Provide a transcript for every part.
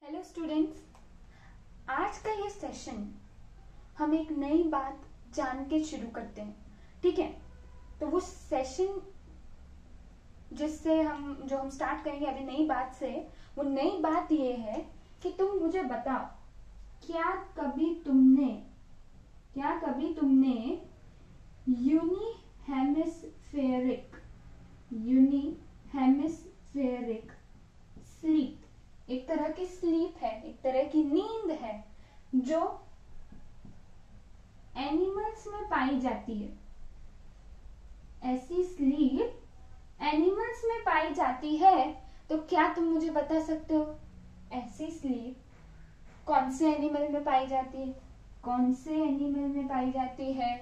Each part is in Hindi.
हेलो स्टूडेंट्स, आज का ये सेशन हम एक नई बात जान के शुरू करते हैं। ठीक है, तो वो सेशन जो हम स्टार्ट करेंगे अभी नई बात से, वो नई बात ये है कि तुम मुझे बताओ, क्या कभी तुमने यूनी हेमिस्फेरिक स्लीप, एक तरह की स्लीप है, एक तरह की नींद है जो एनिमल्स में पाई जाती है। ऐसी स्लीप एनिमल्स में पाई जाती है, तो क्या तुम मुझे बता सकते हो ऐसी स्लीप कौन से एनिमल में पाई जाती है? कौन से एनिमल में पाई जाती है?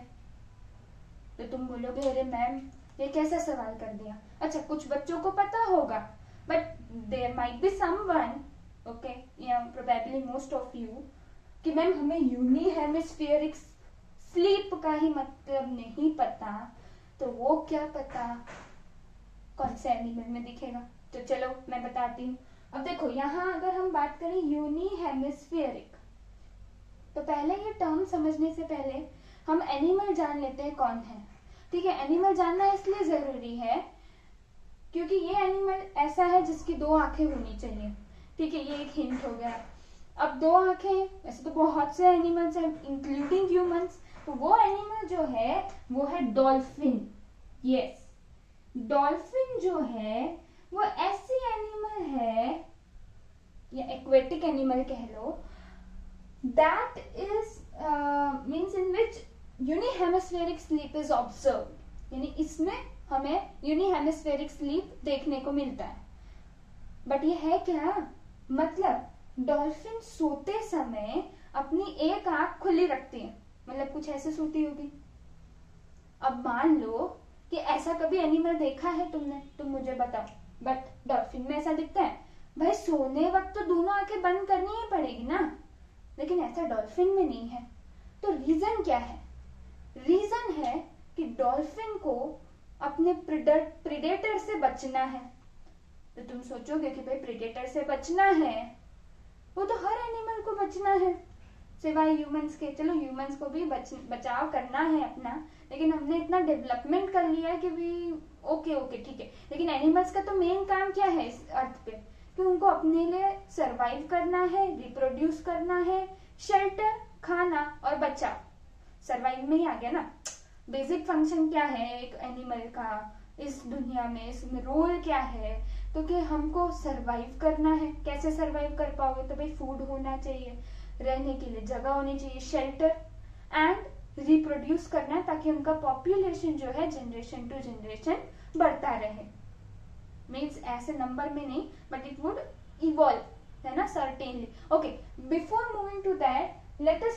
तो तुम बोलोगे अरे मैम ये कैसा सवाल कर दिया। अच्छा, कुछ बच्चों को पता होगा, but there might be someone, okay, या प्रोबेबली मोस्ट ऑफ यू, कि मैम हमें यूनी हेमिस्फेरिक स्लीप का ही मतलब नहीं पता, तो वो क्या पता कौन से एनिमल में दिखेगा। तो चलो मैं बताती हूँ। अब देखो, यहाँ अगर हम बात करें यूनी हेमिस्फेरिक, तो पहले ये टर्म समझने से पहले हम एनिमल जान लेते हैं कौन है। ठीक है, एनिमल जानना इसलिए जरूरी है क्योंकि ये एनिमल ऐसा है जिसकी दो आंखें होनी चाहिए। ठीक है, ये एक हिंट हो गया। अब दो आंखें, वैसे तो बहुत से एनिमल्स हैं इंक्लूडिंग ह्यूमंस, तो वो एनिमल जो है वो है डॉल्फिन। यस, डॉल्फिन जो है वो ऐसी एनिमल है, या एक्वेटिक एनिमल कह लो, that is means in which unihemispheric sleep is observed, यानी इसमें हमें यूनिहेमिस्फेरिक स्लीप देखने को मिलता है। बट ये है क्या? मतलब डॉल्फिन सोते समय अपनी एक आंख खुली रखती है, मतलब कुछ ऐसे सोती होगी। अब मान लो कि ऐसा कभी एनिमल देखा है तुमने, तुम मुझे बताओ। बट डॉल्फिन में ऐसा दिखता है? भाई सोने वक्त तो दोनों आंखें बंद करनी ही पड़ेगी ना, लेकिन ऐसा डॉल्फिन में नहीं है। तो रीजन क्या है? रीजन है कि डॉल्फिन को अपने प्रेडेटर से बचना है। तो तुम सोचोगे कि भाई प्रेडेटर से बचना है, वो तो हर एनिमल को बचना है सिवाय ह्यूमंस के। चलो ह्यूमंस को भी बचाव करना है अपना, लेकिन हमने इतना डेवलपमेंट कर लिया है कि भी ओके ठीक है। लेकिन एनिमल्स का तो मेन काम क्या है इस अर्थ पे, कि उनको अपने लिए सरवाइव करना है, रिप्रोड्यूस करना है, शेल्टर, खाना और बचाव। सरवाइव में ही आ गया ना। बेसिक फंक्शन क्या है एक एनिमल का इस दुनिया में, इसमें रोल क्या है? तो कि हमको सरवाइव करना है। कैसे सरवाइव कर पाओगे? तो भाई फूड होना चाहिए, रहने के लिए जगह होनी चाहिए, शेल्टर, एंड रिप्रोड्यूस करना है ताकि उनका पॉपुलेशन जो है जनरेशन टू जनरेशन बढ़ता रहे। मीन्स ऐसे नंबर में नहीं, बट इट वुड इवॉल्व, है ना, certainly. Okay, before moving to that let us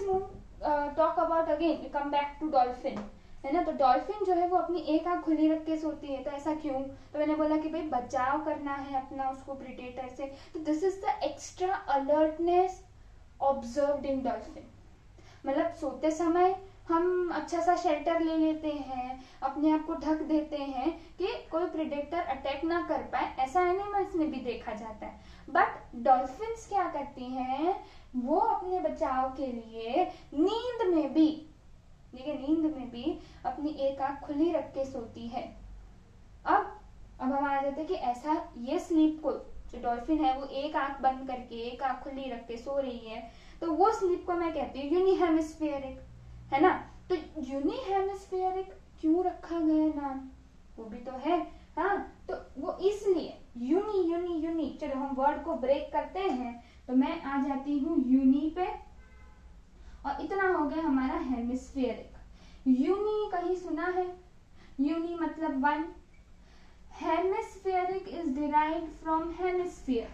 talk about again, come back to dolphin, है ना। तो डॉल्फिन जो है वो अपनी एक आंख खुली रख के सोती है। तो ऐसा क्यों? तो मैंने बोला कि भाई बचाव करना है अपना उसको प्रेडेटर से। तो this is the extra alertness observed in dolphin. मतलब सोते समय हम अच्छा सा शेल्टर ले लेते हैं, अपने आप को ढक देते हैं कि कोई प्रेडेटर अटैक ना कर पाए। ऐसा एनिमल्स में भी देखा जाता है। बट डॉल्फिन्स क्या करती हैं? वो अपने बचाव के लिए नींद में भी, देखिए नींद में भी अपनी एक आंख खुली रख के सोती है। अब हम आ जाते हैं कि ऐसा ये स्लीप को, जो डॉल्फिन है वो एक आंख बंद करके एक आंख खुली रख के सो रही है, तो वो स्लीप को मैं कहती हूँ यूनिहेमिस्फेरिक, है ना। तो यूनिहेमिस्फेरिक क्यों रखा गया नाम, वो भी तो है। हाँ, तो वो इसलिए यूनी, चलो हम वर्ड को ब्रेक करते हैं। तो मैं आ जाती हूँ यूनी पे, और इतना हो गया हमारा हेमिस्फेरिक। यूनी कहीं सुना है? यूनी मतलब one. Hemispheric is derived from hemisphere.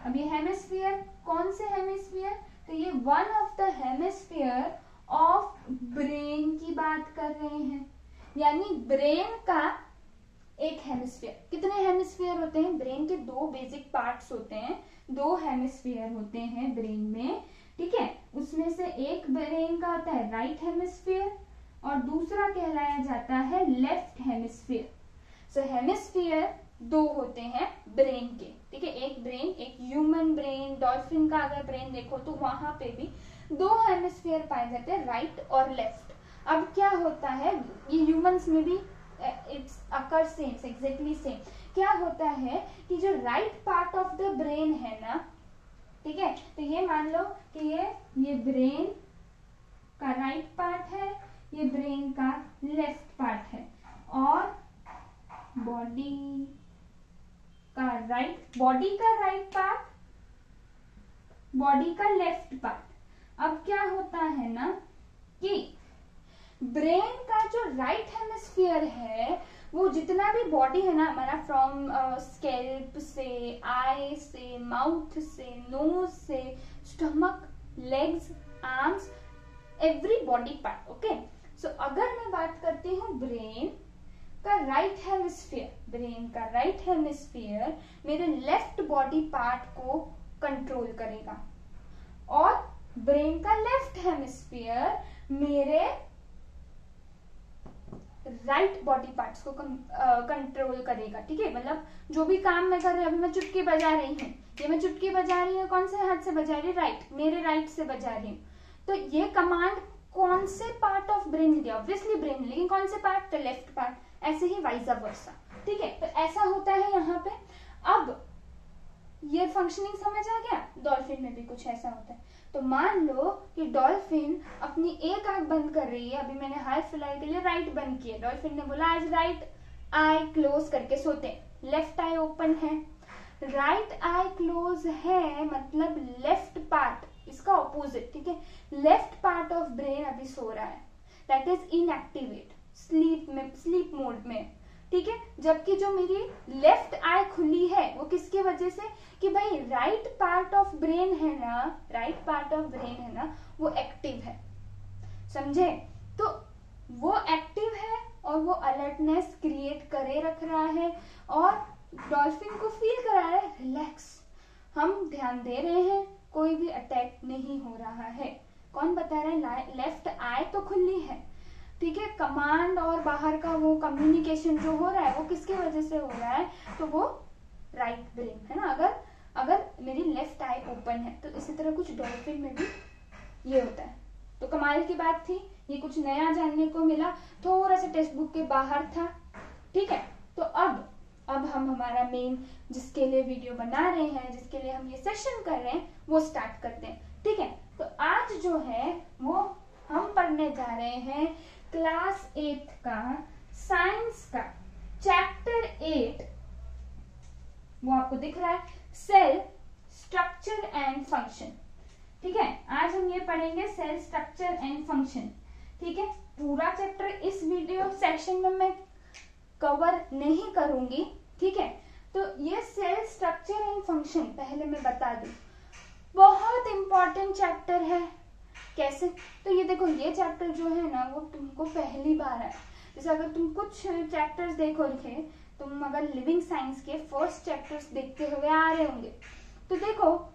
अब ये हेमिस्फीयर कौन से हेमिस्फीयर? तो ये one of the hemisphere of brain की बात कर रहे हैं, यानी ब्रेन का एक हेमिस्फीयर। कितने हेमिस्फीयर होते हैं? ब्रेन के दो बेसिक पार्ट्स होते हैं, दो हेमिस्फीयर होते हैं ब्रेन में। ठीक है, उसमें से एक ब्रेन का होता है राइट हेमिस्फीयर और दूसरा कहलाया जाता है लेफ्ट हेमिस्फीयर। सो हेमिस्फीयर दो होते हैं ब्रेन के। ठीक है, एक ब्रेन, एक ह्यूमन ब्रेन, डॉल्फिन का अगर ब्रेन देखो तो वहां पे भी 2 हेमिस्फीयर पाए जाते हैं, राइट और लेफ्ट। अब क्या होता है, ये ह्यूमंस में भी it's occur same, exactly same. क्या होता है कि जो right part of the brain है ना, ठीक है, तो ये मान लो कि ये ब्रेन का राइट पार्ट है, ये ब्रेन का लेफ्ट पार्ट है, और बॉडी का राइट पार्ट, बॉडी का लेफ्ट पार्ट। अब क्या होता है ना कि ब्रेन का जो राइट हेमिस्फीयर है, वो जितना भी बॉडी है ना हमारा, फ्रॉम स्कैल्प से, आई से, माउथ से, नोज से, stomach, legs, arms, every body part. Okay, so अगर मैं बात करती हूँ ब्रेन का राइट हेमिस्फीयर मेरे लेफ्ट बॉडी पार्ट को कंट्रोल करेगा, और ब्रेन का लेफ्ट हेमिस्फीयर मेरे राइट बॉडी पार्ट्स को कंट्रोल करेगा। ठीक है, मतलब जो भी काम मैं कर रही हूँ, अभी मैं चुटकी बजा रही हूँ, ये मैं चुटकी बजा रही हूँ कौन से हाथ से बजा रही हूँ, राइट, मेरे राइट से बजा रही हूँ। तो ये कमांड कौन से पार्ट ऑफ ब्रेन दिया, ऑब्वियसली ब्रेन, लेकिन कौन से पार्ट, तो लेफ्ट पार्ट। ऐसे ही वाइस वर्सा। ठीक है, तो ऐसा होता है यहाँ पे। अब ये फंक्शनिंग समझ आ गया, डॉल्फिन में भी कुछ ऐसा होता है। तो मान लो कि डॉल्फिन अपनी एक आंख बंद कर रही है, अभी मैंने हाल फिलहाल के लिए राइट बंद किया, डॉल्फिन ने बोला आज राइट आई क्लोज करके सोते हैं, लेफ्ट आई ओपन है। राइट आई क्लोज है मतलब लेफ्ट पार्ट, इसका ऑपोजिट, ठीक है, लेफ्ट पार्ट ऑफ ब्रेन अभी सो रहा है, that is inactivate, sleep mode में। ठीक है, जबकि जो मेरी लेफ्ट आई खुली है वो किसकी वजह से, कि भाई राइट पार्ट ऑफ ब्रेन है ना, वो एक्टिव है, समझे। तो वो एक्टिव है और वो अलर्टनेस क्रिएट करे रख रहा है, और डॉल्फिन को फील करा रहा है रिलैक्स, हम ध्यान दे रहे हैं, कोई भी अटैक नहीं हो रहा है। कौन बता रहा है, लेफ्ट आई तो खुली है। ठीक है, कमांड और बाहर का वो कम्युनिकेशन जो हो रहा है वो किसकी वजह से हो रहा है, तो वो राइट ब्रेन है ना। अगर मेरी लेफ्ट आई ओपन है, तो इसी तरह कुछ डॉल्फिन में भी ये होता है। तो कमाल की बात थी, ये कुछ नया जानने को मिला, थोड़ा सा टेक्स्ट बुक के बाहर था। ठीक है, तो अब हम हमारा मेन जिसके लिए वीडियो बना रहे हैं, जिसके लिए हम ये सेशन कर रहे हैं, वो स्टार्ट करते हैं। ठीक है, तो आज जो है वो हम पढ़ने जा रहे हैं क्लास 8 का साइंस का चैप्टर 8, वो आपको दिख रहा है, सेल स्ट्रक्चर एंड फंक्शन। ठीक है, आज हम ये पढ़ेंगे सेल स्ट्रक्चर एंड फंक्शन। ठीक है, पूरा चैप्टर इस वीडियो सेक्शन में मैं कवर नहीं करूंगी। ठीक है, तो ये सेल स्ट्रक्चर एंड फंक्शन पहले मैं बता दूं, बहुत इंपॉर्टेंट चैप्टर है। कैसे, तो ये देखो, ये चैप्टर जो है ना वो तुमको पहली बार है। जैसे अगर तुम कुछ चैप्टर्स देखोगे, तुम अगर लिविंग साइंस के फर्स्ट चैप्टर्स देखते हुए आ रहे होंगे, तो देखो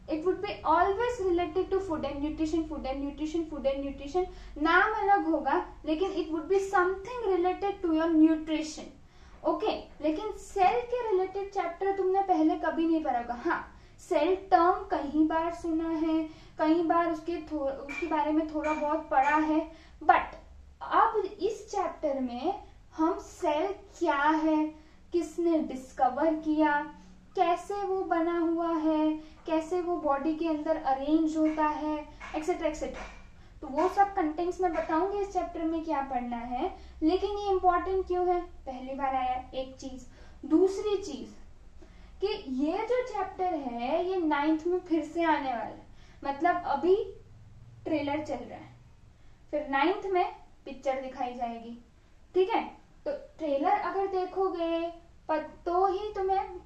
it would be always related to food and nutrition. नाम अलग होगा लेकिन it would be something related to your nutrition. Okay, लेकिन सेल के रिलेटेड चैप्टर तुमने पहले कभी नहीं पढ़ा होगा। हाँ, सेल टर्म कई बार सुना है, कई बार उसके बारे में थोड़ा बहुत पढ़ा है, बट अब इस चैप्टर में हम सेल क्या है, किसने डिस्कवर किया, कैसे वो बना हुआ है, कैसे वो बॉडी के अंदर अरेंज होता है, एक्सेट्रा एक्सेट्रा, तो वो सब कंटेंट्स मैं बताऊंगी इस चैप्टर में क्या पढ़ना है। लेकिन ये इंपॉर्टेंट क्यों है, पहली बार आया, एक चीज। दूसरी चीज कि ये जो चैप्टर है ये 9th में फिर से आने वाला है, मतलब अभी ट्रेलर चल रहा है, फिर 9th में पिक्चर दिखाई जाएगी। ठीक है, तो ट्रेलर अगर देखोगे तो ही तुम्हें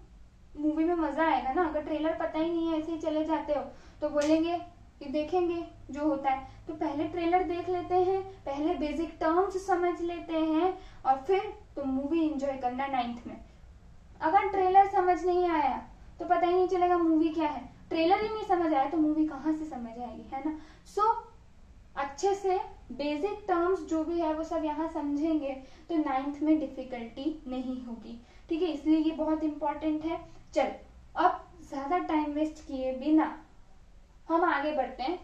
मूवी में मजा आएगा ना। अगर ट्रेलर पता ही नहीं है, ऐसे ही चले जाते हो, तो बोलेंगे कि देखेंगे जो होता है। तो पहले ट्रेलर देख लेते हैं, पहले बेसिक टर्म्स समझ लेते हैं, और फिर तुम मूवी एंजॉय करना 9th में। अगर ट्रेलर समझ नहीं आया तो पता ही नहीं चलेगा मूवी क्या है, ट्रेलर ही नहीं समझ आया तो मूवी कहाँ से समझ आएगी, है ना। सो अच्छे से बेसिक टर्म्स जो भी है वो सब यहाँ समझेंगे तो 9th में डिफिकल्टी नहीं होगी। ठीक है, इसलिए ये बहुत इंपॉर्टेंट है। चल, अब ज्यादा टाइम वेस्ट किए आगे बढ़ते हैं,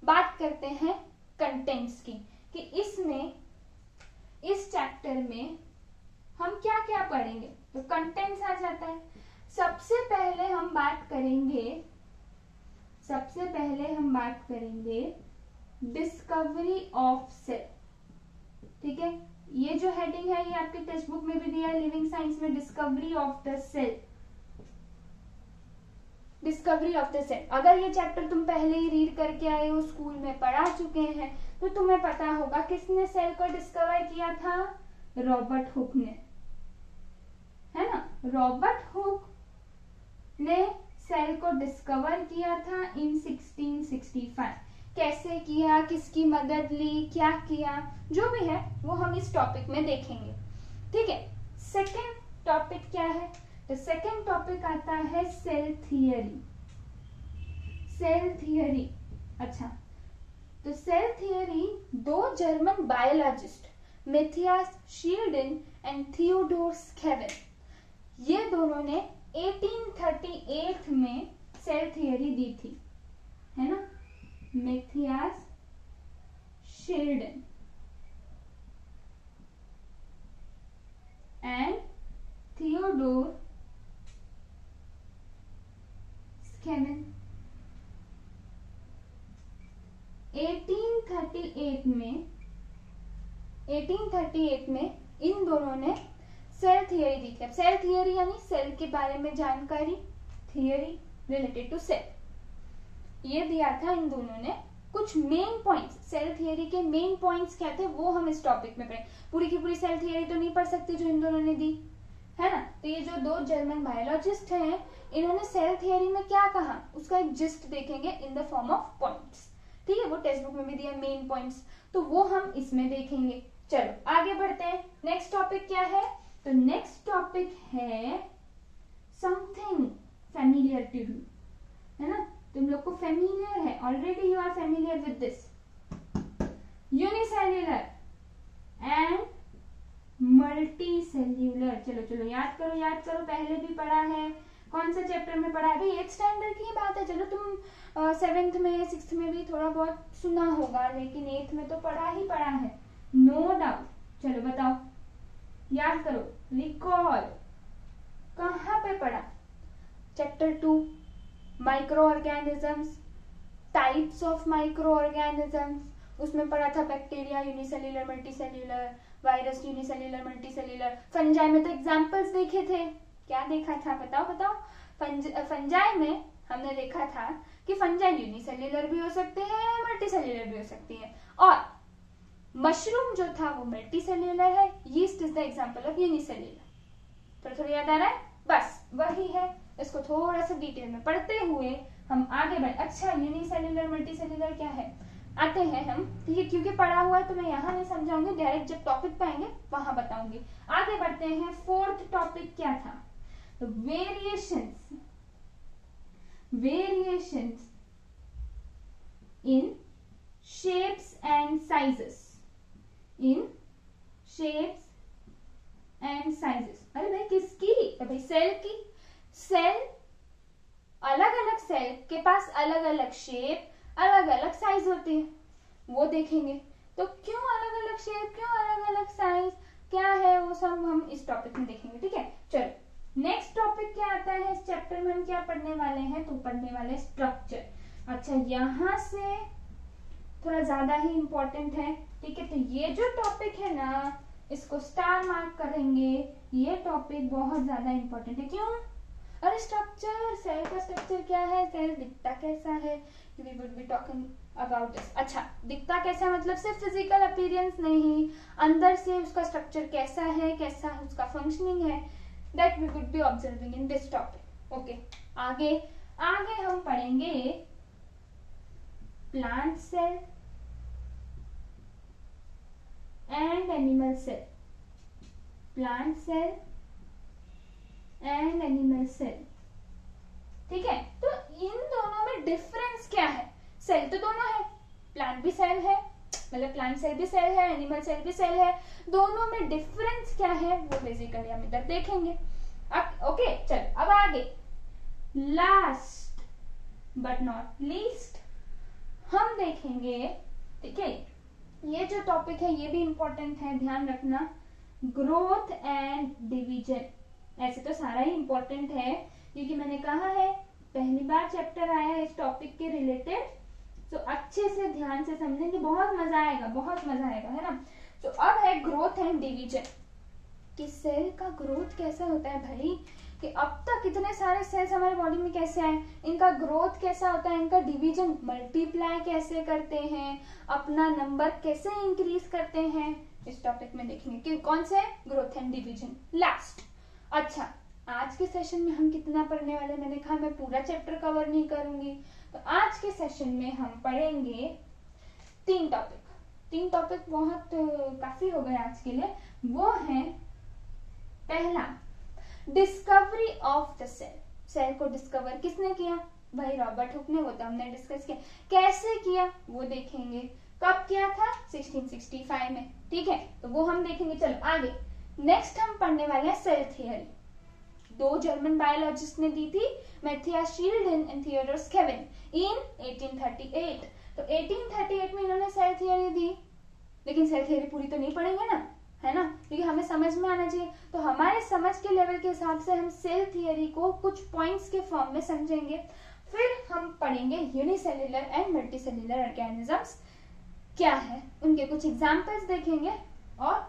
बात करते हैं कंटेंट्स की कि इसमें इस चैप्टर में हम क्या क्या पढ़ेंगे। तो कंटेंट्स आ जाता है। सबसे पहले हम बात करेंगे डिस्कवरी ऑफ सेल। ठीक है, ये जो हेडिंग है ये आपके टेक्स्ट बुक में भी दिया है, लिविंग साइंस में, discovery of the cell. Discovery of the cell, अगर ये चैप्टर तुम पहले ही रीड करके आए हो, स्कूल में पढ़ा चुके हैं, तो तुम्हें पता होगा किसने सेल को डिस्कवर किया था, रॉबर्ट हुक ने, है ना। रॉबर्ट हुक ने सेल को डिस्कवर किया था इन 1665। कैसे किया, किसकी मदद ली, क्या किया, जो भी है वो हम इस टॉपिक में देखेंगे। ठीक है, सेकेंड टॉपिक क्या है, तो सेकेंड टॉपिक आता है सेल थियरी। सेल थियरी, अच्छा, तो सेल थियरी दो German biologists Mathias Schleiden and Theodor Schwann, ये दोनों ने 1838 में सेल थियरी दी थी, है ना। मैथियास शील्डन एंड थियोडोर स्केवेन 1838 में इन दोनों ने सेल थियरी दी थी। अब सेल थियरी यानी सेल के बारे में जानकारी, थियरी रिलेटेड टू सेल, ये दिया था इन दोनों ने। कुछ मेन पॉइंट्स, सेल थियरी के मेन पॉइंट्स क्या थे वो हम इस टॉपिक में पढ़ें। पूरी की पूरी सेल थियरी तो नहीं पढ़ सकते जो इन दोनों ने दी, है ना। तो ये जो दो जर्मन बायोलॉजिस्ट हैं, इन्होंने सेल थियरी में क्या कहा उसका एक जिस्ट देखेंगे in the form of points. ठीक है, वो टेक्स्ट बुक में भी दिया मेन पॉइंट्स, तो वो हम इसमें देखेंगे। चलो आगे बढ़ते हैं। नेक्स्ट टॉपिक क्या है, तो नेक्स्ट टॉपिक है समथिंग फेमिलियर टू यू, है ना। तुम लोग को फेमिलियर है, already you are familiar with this, unicellular and multicellular. चलो याद करो, पहले भी पढ़ा है। कौन सा चैप्टर में पढ़ा है भाई, 8th स्टैंडर्ड की बात है। चलो तुम 7th में 6th में भी थोड़ा बहुत सुना होगा, लेकिन 8th में तो पढ़ा है, नो डाउट। चलो बताओ, याद करो, रिकॉल, कहाँ पे पढ़ा, chapter 2 micro organisms, types of micro organisms, उसमें पढ़ा था bacteria unicellular multicellular, virus unicellular multicellular. Fungi में तो एग्जांपल्स देखे थे, क्या देखा था बताओ। फंजाई में हमने देखा था कि फंजाई यूनिसेल्युलर भी हो सकते हैं, मल्टीसेल्युलर भी हो सकती है, और मशरूम जो था वो मल्टीसेल्युलर है, yeast is the example of unicellular. थोड़ा याद आ रहा है, बस वही है। इसको थोड़ा सा डिटेल में पढ़ते हुए हम आगे बढ़े। अच्छा, यूनिसेल्युलर मल्टीसेल्युलर क्या है, आते हैं हम, ठीक है, क्योंकि पढ़ा हुआ है तो मैं यहाँ नहीं समझाऊंगी, डायरेक्ट जब टॉपिक पे आएंगे वहां बताऊंगी। आगे बढ़ते हैं। फोर्थ टॉपिक क्या था, तो variations in shapes and sizes, अरे भाई किसकी, तो भाई सेल की। सेल, अलग अलग सेल के पास अलग अलग शेप, अलग अलग साइज होती है, वो देखेंगे। तो क्यों अलग अलग शेप, क्यों अलग अलग साइज, क्या है वो सब हम इस टॉपिक में देखेंगे। ठीक है, चलो नेक्स्ट टॉपिक क्या आता है इस चैप्टर में, हम क्या पढ़ने वाले हैं, तो पढ़ने वाले स्ट्रक्चर। अच्छा, यहां से थोड़ा ज्यादा ही इंपॉर्टेंट है। ठीक है, तो ये जो टॉपिक है ना, इसको स्टार मार्क करेंगे, ये टॉपिक बहुत ज्यादा इंपॉर्टेंट है। क्यों, अरे स्ट्रक्चर, सेल का स्ट्रक्चर क्या है, सेल दिखता कैसा है, we would be talking about this. अच्छा, दिखता कैसा मतलब सिर्फ फिजिकल अपीयरेंस नहीं, अंदर से उसका स्ट्रक्चर कैसा है, कैसा उसका फंक्शनिंग है, that we would be observing in this topic. Okay, आगे हम पढ़ेंगे plant cell and animal cell, plant cell and animal cell. ठीक है, तो इन दोनों में डिफरेंस क्या है, सेल तो दोनों है, प्लांट भी सेल है, मतलब प्लांट सेल भी सेल है, एनिमल सेल भी सेल है, दोनों में डिफरेंस क्या है वो बेसिकली हम इधर देखेंगे। अब ओके, चल अब आगे, लास्ट बट नॉट लीस्ट हम देखेंगे, ठीक है, ये जो टॉपिक है ये भी इंपॉर्टेंट है, ध्यान रखना, ग्रोथ एंड डिवीजन। ऐसे तो सारा ही इंपॉर्टेंट है क्योंकि मैंने कहा है पहली बार चैप्टर आया है इस टॉपिक के रिलेटेड, तो अच्छे से ध्यान से समझेंगे, बहुत मजा आएगा, बहुत मजा आएगा, है ना। तो अब है ग्रोथ एंड डिवीजन, कि सेल का ग्रोथ कैसा होता है भाई, कि अब तक इतने सारे सेल्स हमारे बॉडी में कैसे आए, इनका ग्रोथ कैसा होता है, इनका डिवीजन मल्टीप्लाई कैसे करते हैं, अपना नंबर कैसे इंक्रीज करते हैं, इस टॉपिक में देखेंगे कि कौन से ग्रोथ एंड डिवीजन लास्ट। अच्छा, आज के सेशन में हम कितना पढ़ने वाले, मैंने कहा मैं पूरा चैप्टर कवर नहीं करूंगी, तो आज के सेशन में हम पढ़ेंगे 3 टॉपिक। 3 टॉपिक बहुत काफी हो गए आज के लिए। वो है पहला, discovery of the cell. Cell को डिस्कवर किसने किया भाई, रॉबर्ट हुक ने, वो तो हमने डिस्कस किया। कैसे किया वो देखेंगे, कब किया था, 1665 में, ठीक है, तो वो हम देखेंगे। चलो आगे, नेक्स्ट हम पढ़ने वाले हैं सेल थियरी। 2 जर्मन बायोलॉजिस्ट ने दी थी, मैथियास शील्डन एंड थियोडोर स्केवेन इन 1838। तो 1838 में इन्होंने सेल थियरी दी, लेकिन सेल थियरी पूरी तो नहीं पढ़ेंगे ना, है ना, क्योंकि हमें समझ में आना चाहिए। तो हमारे समझ के लेवल के हिसाब से हम सेल थियरी को कुछ पॉइंट्स के फॉर्म में समझेंगे। फिर हम पढ़ेंगे यूनिसेल्युलर एंड मल्टीसेल्युलर ऑर्गेनिजम्स क्या है, उनके कुछ एग्जांपल्स देखेंगे, और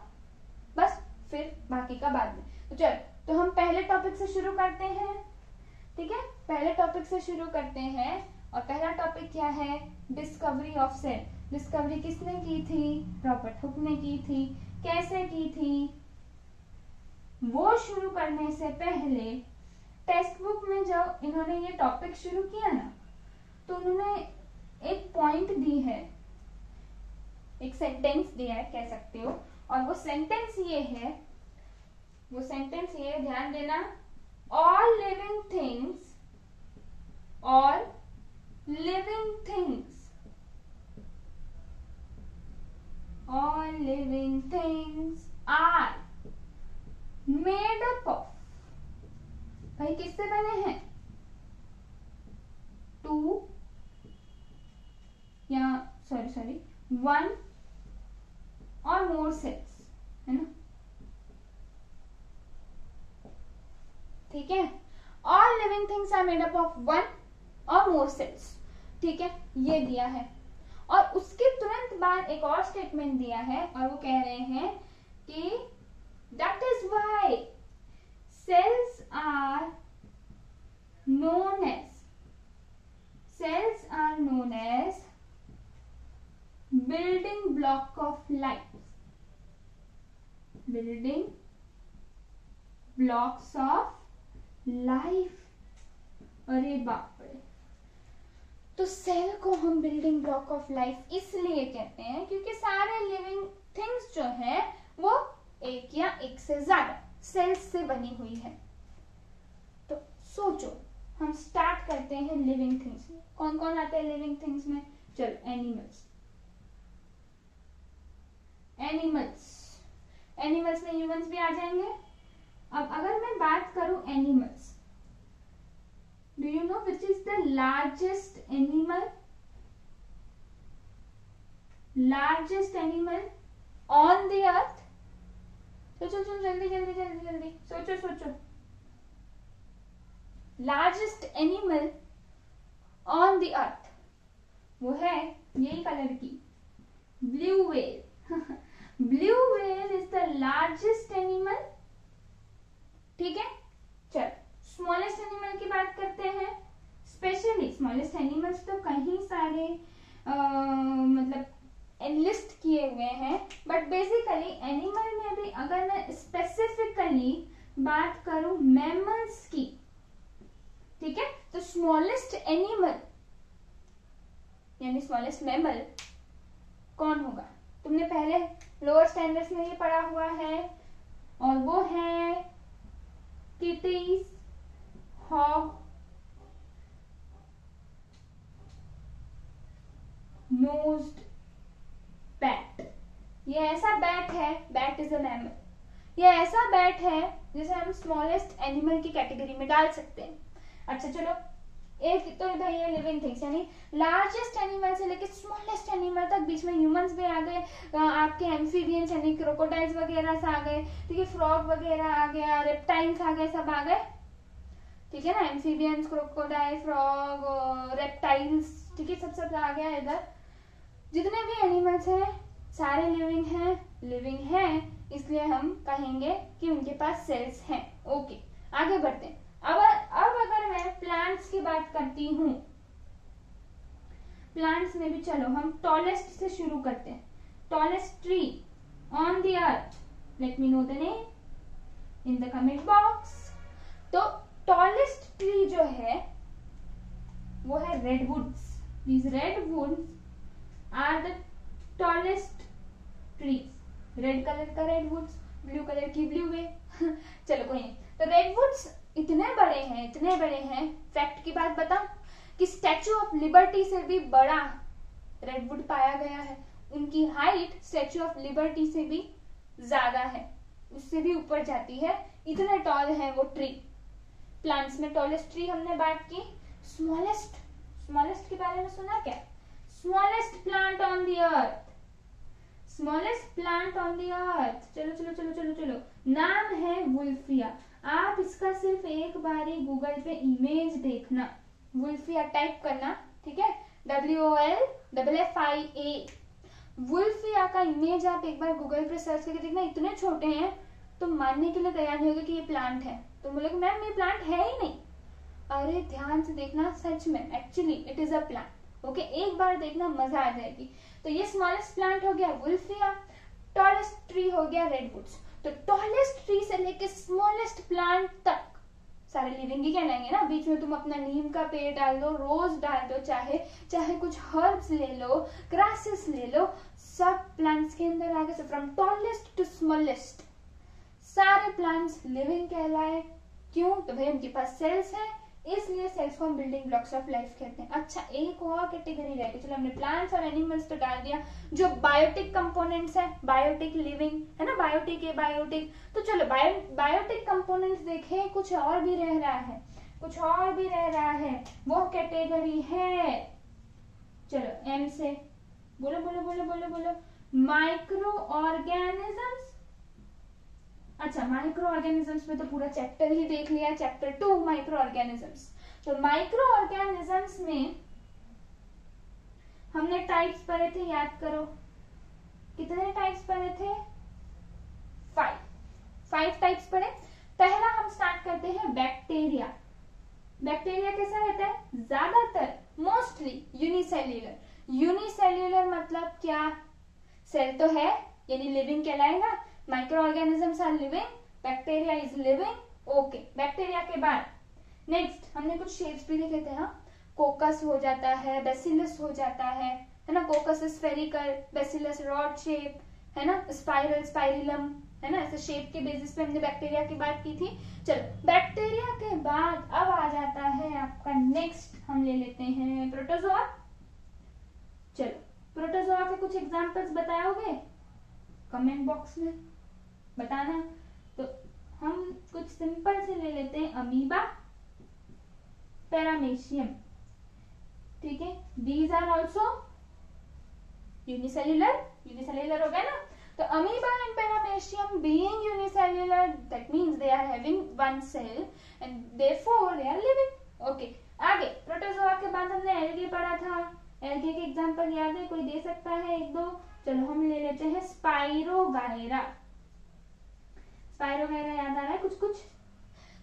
बस फिर बाकी का बाद में। तो चलो, तो हम पहले टॉपिक से शुरू करते हैं, ठीक है, पहले टॉपिक से शुरू करते हैं। और पहला टॉपिक क्या है, डिस्कवरी ऑफ सेल। डिस्कवरी किसने की थी, रॉबर्ट हुक ने की थी। कैसे की थी, वो शुरू करने से पहले टेक्स्ट बुक में जब इन्होंने ये टॉपिक शुरू किया ना, तो उन्होंने एक पॉइंट दी है, एक सेंटेंस दिया है कह सकते हो, और वो सेंटेंस ये है, ध्यान देना, all living things are made up of, भाई किससे बने हैं, 2 या 1 और मोर सेल्स, है ना, ठीक है। All living things are made up of 1 और मोर सेल्स, ठीक है, ये दिया है। और उसके तुरंत बाद एक और स्टेटमेंट दिया है, और वो कह रहे हैं कि that is why cells are known as building block of life, building blocks of life. अरे बाप रे, तो सेल को हम बिल्डिंग ब्लॉक ऑफ लाइफ इसलिए कहते हैं क्योंकि सारे लिविंग थिंग्स जो है वो एक या एक से ज्यादा सेल्स से बनी हुई है। तो सोचो, हम स्टार्ट करते हैं लिविंग थिंग्स में। कौन कौन आते हैं लिविंग थिंग्स में, चलो, एनिमल्स में ह्यूमंस भी आ जाएंगे। अब अगर मैं बात करूं animals, do you know which is the largest animal on the earth? सोचो जल्दी सोचो। लार्जेस्ट एनिमल ऑन द अर्थ, वो है यही कलर की blue whale. Blue whale is the largest animal, ठीक है। चल, स्मॉलेस्ट एनिमल की बात करते हैं। स्पेशली स्मॉलेस्ट एनिमल्स तो कहीं सारे मतलब एनलिस्ट किए हुए हैं, बट बेसिकली एनिमल में भी अगर मैं स्पेसिफिकली बात करूं मैमल्स की, ठीक है, तो स्मॉलेस्ट एनिमल यानी स्मॉलेस्ट मैमल कौन होगा, तुमने पहले लोअर स्टैंडर्ड्स में ये पढ़ा हुआ है, और वो है किटीज, हॉग, नोज्ड बैट। ये ऐसा बैट है, बैट इज अ मैमल, ये ऐसा बैट है जिसे हम स्मॉलेस्ट एनिमल की कैटेगरी में डाल सकते हैं। अच्छा चलो, एक तो इधर ये लिविंग थिंग्स, यानी लार्जेस्ट एनिमल से लेकर स्मॉलेस्ट एनिमल तक, बीच में ह्यूमंस भी आ गए, आपके एम्फीबियंस यानी क्रोकोडाइल्स वगैरह से आ गए, ठीक है, फ्रॉग वगैरह आ गया, रेप्टाइल्स आ गए, सब आ गए, ठीक है ना, एम्फीबियंस, क्रोकोडाइल, फ्रॉग, रेप्टाइल्स, ठीक है, सब आ गया इधर। जितने भी एनिमल्स हैं सारे लिविंग हैं, इसलिए हम कहेंगे कि उनके पास सेल्स हैं। ओके, आगे बढ़ते हैं। अब अगर मैं प्लांट्स की बात करती हूँ, प्लांट्स में भी चलो हम टॉलेस्ट से शुरू करते हैं। Tallest tree on the earth, let me know the name in the comment box. तो टॉलेस्ट ट्री जो है वो है redwoods. These redwoods are the tallest trees. Red colour का रेडवुड्स, ब्लू कलर की ब्लू वे चलो कोई नहीं। तो रेडवुड्स इतने बड़े हैं, फैक्ट की बात बताऊं कि स्टैचू ऑफ लिबर्टी से भी बड़ा रेडवुड पाया गया है। उनकी हाइट स्टैचू ऑफ लिबर्टी से भी ज्यादा है, उससे भी ऊपर जाती है, इतने टॉल है वो ट्री। प्लांट्स में टॉलेस्ट ट्री हमने बात की। स्मॉलेस्ट के बारे में सुना क्या? Smallest plant on the earth, smallest plant on the अर्थ। चलो, नाम है वुल्फिया। आप इसका सिर्फ एक बार ही गूगल पे इमेज देखना, वुल्फिया टाइप करना, ठीक है, WOLFFIA। वुल्फिया का इमेज आप एक बार गूगल पे सर्च करके देखना, इतने छोटे हैं तो मानने के लिए तैयार नहीं होगा कि ये प्लांट है। तो बोलोगे मैम ये प्लांट है ही नहीं। अरे ध्यान से देखना, सच में actually it is a plant. Okay, एक बार देखना, मजा आ जाएगी। तो ये स्मॉलेस्ट प्लांट हो गया वुल्फिया, टॉलेस्ट ट्री हो गया रेडवुड्स। तो टॉलेस्ट ट्री से लेके स्मॉलेस्ट प्लांट तक सारे लिविंग ही कहलाएंगे ना। बीच में तुम अपना नीम का पेड़ डाल दो, रोज डाल दो, चाहे कुछ हर्ब्स ले लो, ग्रासेस ले लो, सब प्लांट्स के अंदर आ गए। फ्रॉम टॉलेस्ट टू स्मॉलेस्ट सारे प्लांट्स लिविंग कहलाए। क्यों? तो भाई उनके पास सेल्स है, इसलिए सेल्स को हम बिल्डिंग ब्लॉक्स ऑफ लाइफ कहते हैं। अच्छा, एक और कैटेगरी रह गई। चलो हमने प्लांट्स और एनिमल्स तो डाल दिया। जो बायोटिक कंपोनेंट्स है, बायोटिक लिविंग है ना, बायोटिक है, बायोटिक। तो चलो बायोटिक कंपोनेंट्स देखें, कुछ और भी रह रहा है, वो कैटेगरी है, चलो एम से बोलो, माइक्रो ऑर्गेनिजम्स। अच्छा, माइक्रो ऑर्गेनिजम्स में तो पूरा चैप्टर ही देख लिया, चैप्टर 2 माइक्रो ऑर्गेनिजम्स। तो माइक्रो ऑर्गेनिजम्स में हमने टाइप्स पढ़े थे, याद करो कितने टाइप्स पढ़े थे? 5 टाइप्स पढ़े। पहला हम स्टार्ट करते हैं बैक्टीरिया। बैक्टीरिया कैसा रहता है? ज्यादातर मोस्टली यूनिसेल्यूलर मतलब क्या? सेल तो है यानी लिविंग कहलाएगा। Micro organisms are living, bacteria is living. Okay, bacteria के बाद नेक्स्ट हमने कुछ शेप्स भी देखे थे। हाँ, कोकस हो जाता है, बेसिलस हो जाता है ना। कोकस स्फेरिकल, बेसिलस रॉड शेप, है ना, स्पाइरल, स्पाइरिलम, है ना। ऐसे शेप के बेसिस पे हमने बैक्टीरिया की बात की थी। चलो, बैक्टीरिया के बाद अब आ जाता है आपका नेक्स्ट, हम ले लेते हैं प्रोटोजोआ। चलो, प्रोटोजोआ के कुछ एग्जांपल्स बताओगे कमेंट बॉक्स में बताना। तो हम कुछ सिंपल से ले लेते हैं, अमीबा, पैरामेशियम, ठीक है। दीज आर ऑल्सो यूनिसेल्युलर हो गया ना। तो amoeba and paramecium being unicellular, that means they are having one cell and therefore they are living. Okay, आगे प्रोटोजोआ के बाद हमने एल्गे पढ़ा था। एल्गे के एग्जांपल याद है? कोई दे सकता है एक दो? चलो हम ले लेते हैं स्पाइरोगायरा। स्पाइरोगायरा याद आ रहा है कुछ?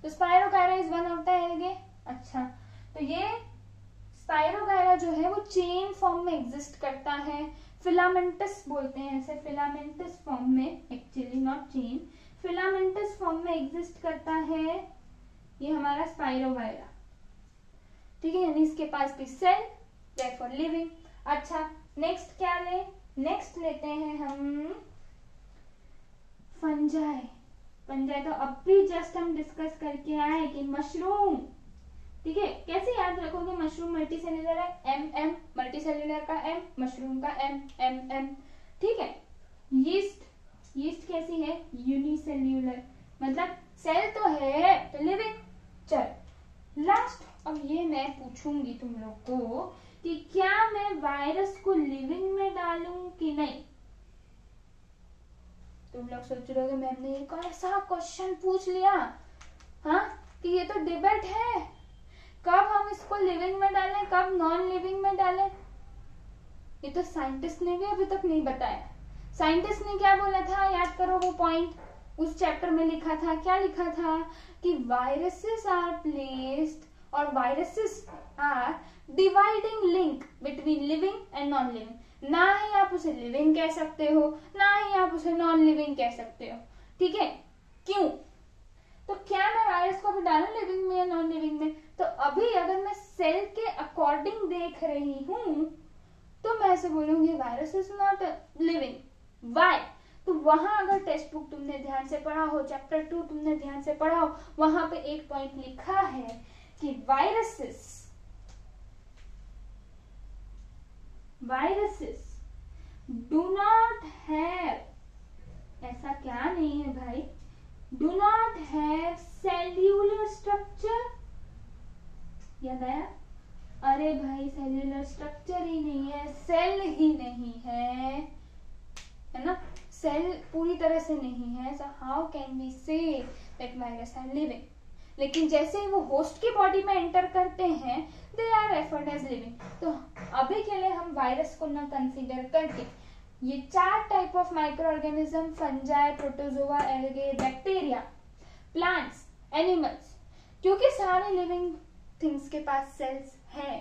तो spirogyra is one of the algae. अच्छा, तो ये स्पाइरोगायरा जो है वो चेन फॉर्म में एग्जिस्ट करता है। फिलामेंटस बोलते हैं ऐसे, फिलामेंटस फॉर्म में, actually not chain, filamentous form में एग्जिस्ट करता है ये हमारा स्पाइरोगायरा, ठीक है। यानी इसके पास भी सेल, देयरफॉर लिविंग। अच्छा, नेक्स्ट क्या ले? नेक्स्ट लेते हैं हम फंजाई। तो अब भी जस्ट हम डिस्कस करके आए कि मशरूम, ठीक है। कैसे याद रखोगे? मशरूम मल्टी सेल्यूलर है, MM, मल्टी सेल्यूलर का M, मशरूम का M, ठीक है। यीस्ट कैसी है? यूनिसेल्यूलर, मतलब सेल तो है तो लिविंग। चल, लास्ट, अब ये मैं पूछूंगी तुम लोग को कि क्या मैं वायरस को लिविंग में डालूं कि नहीं। तुम लोग सोच रहे हो मैम ने एक ऐसा क्वेश्चन पूछ लिया, हाँ, कि ये तो डिबेट है, कब हम इसको लिविंग में डालें कब नॉन लिविंग में डालें। ये तो साइंटिस्ट ने भी अभी तक नहीं बताया। साइंटिस्ट ने क्या बोला था, याद करो वो पॉइंट, उस चैप्टर में लिखा था, क्या लिखा था कि वायरसेस आर प्लेस्ड और viruses are dividing link between living and non living. ना ही आप उसे लिविंग कह सकते हो, ना ही आप उसे नॉन लिविंग कह सकते हो, ठीक है। क्यों? तो क्या मैं वायरस को भी डालूं लिविंग में या नॉन लिविंग में? तो अभी अगर मैं सेल के अकॉर्डिंग देख रही हूं तो मैं ऐसे बोलूंगी virus is not living. Why? तो वहां अगर टेक्स्ट बुक तुमने ध्यान से पढ़ा हो, चैप्टर 2 तुमने ध्यान से पढ़ा हो, वहां पे एक पॉइंट लिखा है कि वायरसेस डू नॉट हैव, ऐसा क्या नहीं है भाई, do not have cellular structure. याद आया? अरे भाई सेल्यूलर स्ट्रक्चर ही नहीं है, सेल ही नहीं है ना, सेल पूरी तरह से नहीं है। So how can we say that virus are living? लेकिन जैसे ही वो होस्ट की बॉडी में एंटर करते हैं they are referred as living. तो अभी के लिए हम वायरस को ना कंसीडर करके ये 4 type of micro organism, fungi, protozoa, algae, bacteria, plants, animals, क्योंकि सारे लिविंग थिंग्स के पास सेल्स है,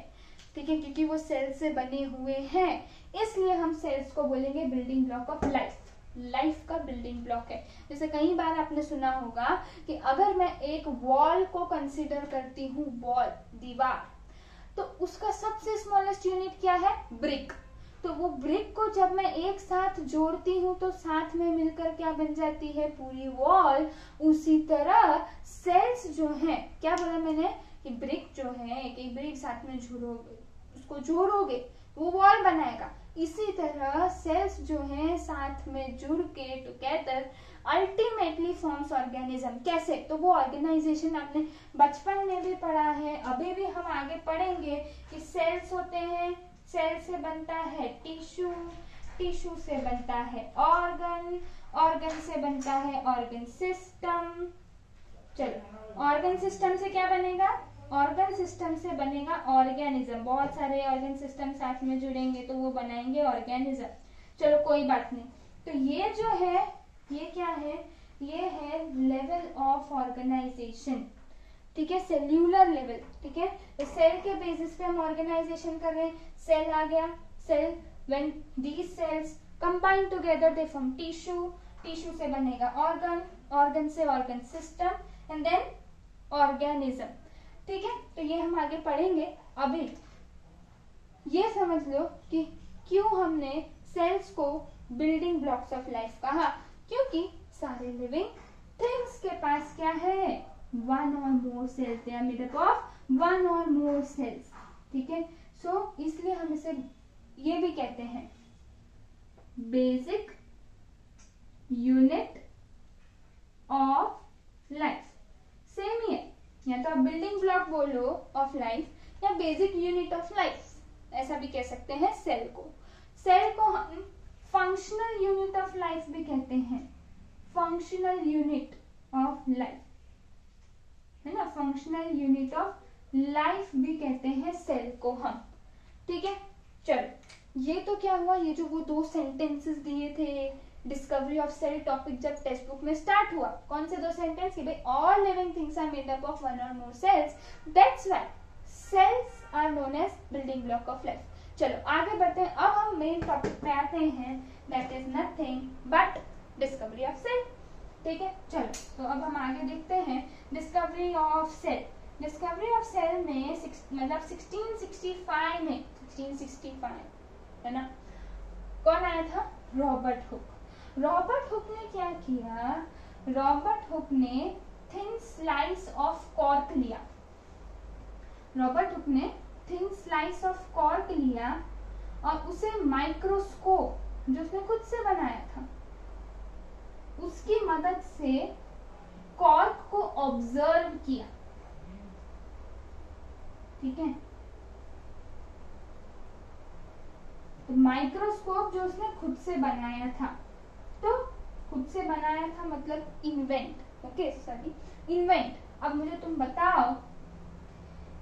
ठीक है, क्योंकि वो सेल्स से बने हुए हैं, इसलिए हम सेल्स को बोलेंगे building block of life. Life का बिल्डिंग ब्लॉक है। जैसे कई बार आपने सुना होगा कि अगर मैं एक वॉल को कंसीडर करती हूँ, वॉल, दीवार, तो उसका सबसे स्मॉलेस्ट यूनिट क्या है? ब्रिक। तो वो ब्रिक को जब मैं एक साथ जोड़ती हूँ तो साथ में मिलकर क्या बन जाती है? पूरी वॉल। उसी तरह सेल्स जो है, क्या बोला मैंने कि ब्रिक जो है, एक एक ब्रिक साथ में जोड़ोगे, उसको जोड़ोगे वो वॉल बनाएगा। इसी तरह सेल्स जो है साथ में जुड़ के टुगेदर अल्टीमेटली फॉर्म्स ऑर्गेनिज्म। कैसे? तो वो ऑर्गेनाइजेशन आपने बचपन में भी पढ़ा है, अभी भी हम आगे पढ़ेंगे कि सेल्स होते हैं, सेल से बनता है टिश्यू, टिश्यू से बनता है ऑर्गन, ऑर्गन से बनता है ऑर्गन सिस्टम। चलो, ऑर्गन सिस्टम से क्या बनेगा? ऑर्गन सिस्टम से बनेगा ऑर्गेनिज्म। बहुत सारे ऑर्गन सिस्टम साथ में जुड़ेंगे तो वो बनाएंगे ऑर्गेनिज्म। चलो कोई बात नहीं। तो ये जो है, ये क्या है? ये है लेवल ऑफ ऑर्गेनाइजेशन, ठीक है, सेल्यूलर लेवल, ठीक है। तो सेल के बेसिस पे हम ऑर्गेनाइजेशन कर रहे हैं। सेल आ गया, cell, when these cells combine together they form tissue, tissue से बनेगा ऑर्गन, ऑर्गन से organ system and then organism, ठीक है। तो ये हम आगे पढ़ेंगे। अभी ये समझ लो कि क्यों हमने सेल्स को बिल्डिंग ब्लॉक्स ऑफ लाइफ कहा, क्योंकि सारे लिविंग थिंग्स के पास क्या है? One or more cells, they are made up of one or more sales, ठीक है। सो इसलिए हम इसे ये भी कहते हैं basic unit of life. Same ही है, या तो आप बिल्डिंग ब्लॉक बोलो ऑफ लाइफ या बेसिक यूनिट ऑफ लाइफ, ऐसा भी कह सकते हैं सेल को। सेल को हम फंक्शनल यूनिट ऑफ लाइफ भी कहते हैं, फंक्शनल यूनिट ऑफ लाइफ, है ना, फंक्शनल यूनिट ऑफ लाइफ भी कहते हैं सेल को हम, ठीक है। चलो, ये तो क्या हुआ, ये जो वो 2 सेंटेंसेस दिए थे डिस्कवरी ऑफ सेल टॉपिक जब टेक्स्ट बुक में स्टार्ट हुआ, कौन से 2 सेंटेंस कि भाई all living things are made up of one or more cells, that's why cells are known as building block of life. चलो आगे बढ़ते हैं। अब हम मेन टॉपिक पे आते हैं, that is nothing but discovery of cell, ठीक है। चलो, तो अब हम आगे देखते हैं discovery of cell. Discovery of cell में मतलब 1665 में, 1665 है ना, कौन आया था? Robert Hooke. रॉबर्ट हुक ने क्या किया? रॉबर्ट हुक ने थिन स्लाइस ऑफ कॉर्क लिया। रॉबर्ट हुक ने थिन स्लाइस ऑफ कॉर्क लिया और उसे माइक्रोस्कोप, जो उसने खुद से बनाया था, उसकी मदद से कॉर्क को ऑब्जर्व किया। ठीक है। तो माइक्रोस्कोप जो उसने खुद से बनाया था, तो खुद से बनाया था मतलब इन्वेंट, ओके सॉरी इन्वेंट। अब मुझे तुम बताओ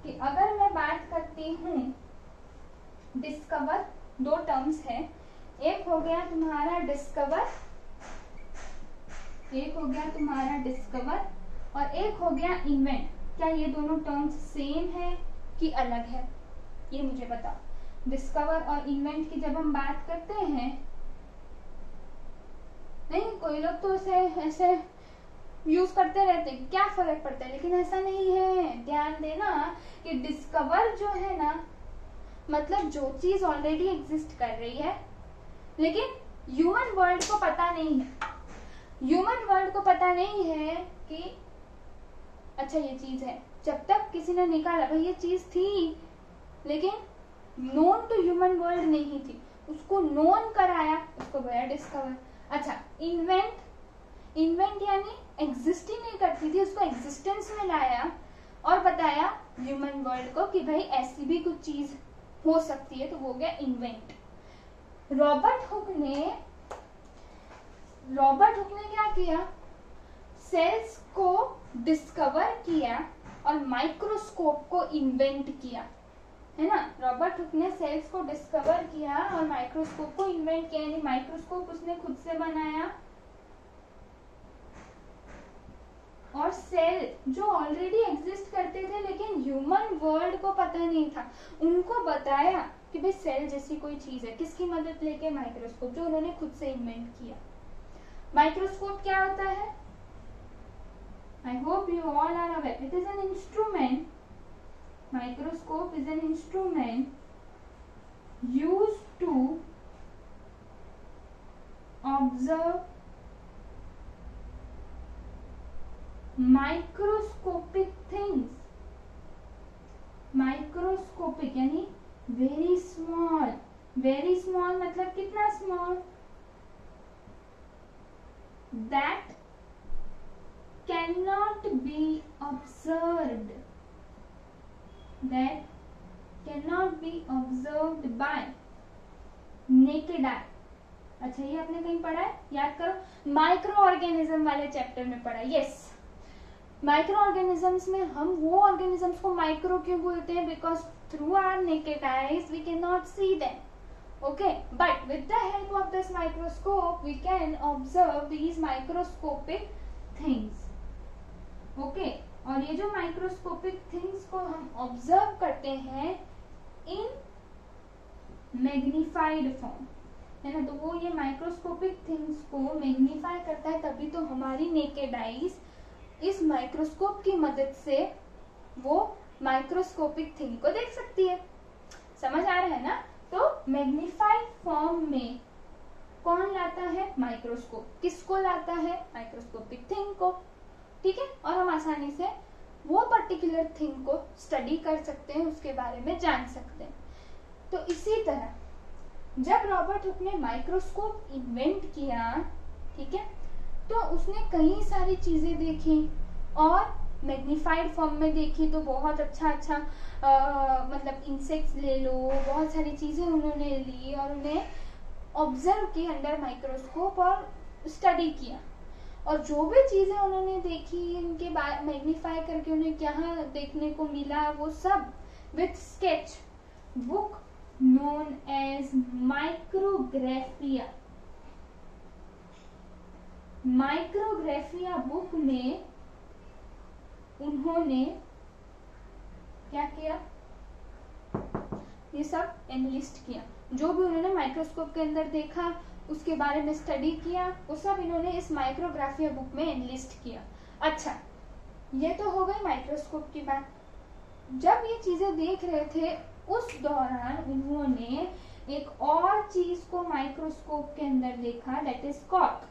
कि अगर मैं बात करती हूँ डिस्कवर, दो टर्म्स है, एक हो गया तुम्हारा डिस्कवर, एक हो गया तुम्हारा डिस्कवर और एक हो गया इन्वेंट। क्या ये दोनों टर्म्स सेम है कि अलग है, ये मुझे बताओ। डिस्कवर और इन्वेंट की जब हम बात करते हैं, नहीं कोई लोग तो ऐसे यूज करते रहते हैं, क्या फर्क पड़ता है, लेकिन ऐसा नहीं है। ध्यान देना कि डिस्कवर जो है ना, मतलब जो चीज ऑलरेडी एग्जिस्ट कर रही है लेकिन ह्यूमन वर्ल्ड को पता नहीं है, ह्यूमन वर्ल्ड को पता नहीं है कि अच्छा ये चीज है। जब तक किसी ने निकाला भाई ये चीज थी लेकिन नोन टू ह्यूमन वर्ल्ड नहीं थी, उसको नोन कराया, उसको गया डिस्कवर। अच्छा इन्वेंट, इन्वेंट यानी एग्जिस्ट ही नहीं करती थी, उसको एग्जिस्टेंस में लाया और बताया ह्यूमन वर्ल्ड को कि भाई ऐसी भी कुछ चीज हो सकती है, तो वो गया इन्वेंट। रॉबर्ट हुक ने क्या किया, सेल्स को डिस्कवर किया और माइक्रोस्कोप को इन्वेंट किया, है ना। रॉबर्ट हुक ने सेल्स को डिस्कवर किया और माइक्रोस्कोप को इन्वेंट किया, यानी माइक्रोस्कोप उसने खुद से बनाया और सेल जो ऑलरेडी एग्जिस्ट करते थे लेकिन ह्यूमन वर्ल्ड को पता नहीं था, उनको बताया कि भाई सेल जैसी कोई चीज है। किसकी मदद लेके, माइक्रोस्कोप, जो उन्होंने खुद से इन्वेंट किया। माइक्रोस्कोप क्या होता है, I hope you all are aware, it is an instrument, microscope is an instrument used to observe microscopic things, microscopic यानी वेरी स्मॉल, वेरी स्मॉल मतलब कितना small, that cannot be observed, that cannot be observed by naked eye। अच्छा ये आपने कहीं पढ़ा है, याद करो, माइक्रो ऑर्गेनिज्म वाले चैप्टर में पढ़ा। यस, माइक्रो ऑर्गेनिजम्स में हम वो ऑर्गेनिजम्स को माइक्रो क्यों बोलते हैं, because through our naked eyes we can not see them, okay, but with the help of this microscope we can observe these microscopic things, okay. और ये जो माइक्रोस्कोपिक थिंग्स को हम ऑब्जर्व करते हैं इन मैग्नीफाइड फॉर्म, है ना, तो वो ये माइक्रोस्कोपिक थिंग्स को मैग्नीफाई करता है, तभी तो हमारी नेकेड आईज इस माइक्रोस्कोप की मदद से वो माइक्रोस्कोपिक थिंग को देख सकती है। समझ आ रहा है ना। तो मैग्नीफाइड फॉर्म में कौन लाता है, माइक्रोस्कोप। किसको लाता है, माइक्रोस्कोपिक थिंग को, ठीक है। और हम आसानी से वो पर्टिकुलर थिंग को स्टडी कर सकते हैं, उसके बारे में जान सकते हैं। तो इसी तरह जब रॉबर्ट हुक ने माइक्रोस्कोप इन्वेंट किया, ठीक है, तो उसने कई सारी चीजें देखी और मैग्नीफाइड फॉर्म में देखी, तो बहुत अच्छा मतलब इंसेक्ट्स ले लो, बहुत सारी चीजें उन्होंने ली और उन्हें ऑब्जर्व की अंडर माइक्रोस्कोप और स्टडी किया। और जो भी चीजें उन्होंने देखी उनके मैग्नीफाई करके उन्हें क्या देखने को मिला, वो सब with sketch book known as Micrographia. Micrographia book में उन्होंने क्या किया, ये सब एनलिस्ट किया, जो भी उन्होंने माइक्रोस्कोप के अंदर देखा उसके बारे में स्टडी किया, वो सब इन्होंने इस माइक्रोग्राफिया बुक में एनलिस्ट किया। अच्छा, ये तो हो गई माइक्रोस्कोप की बात। जब ये चीजें देख रहे थे उस दौरान उन्होंने एक और चीज को माइक्रोस्कोप के अंदर देखा, दैट इज कॉर्क।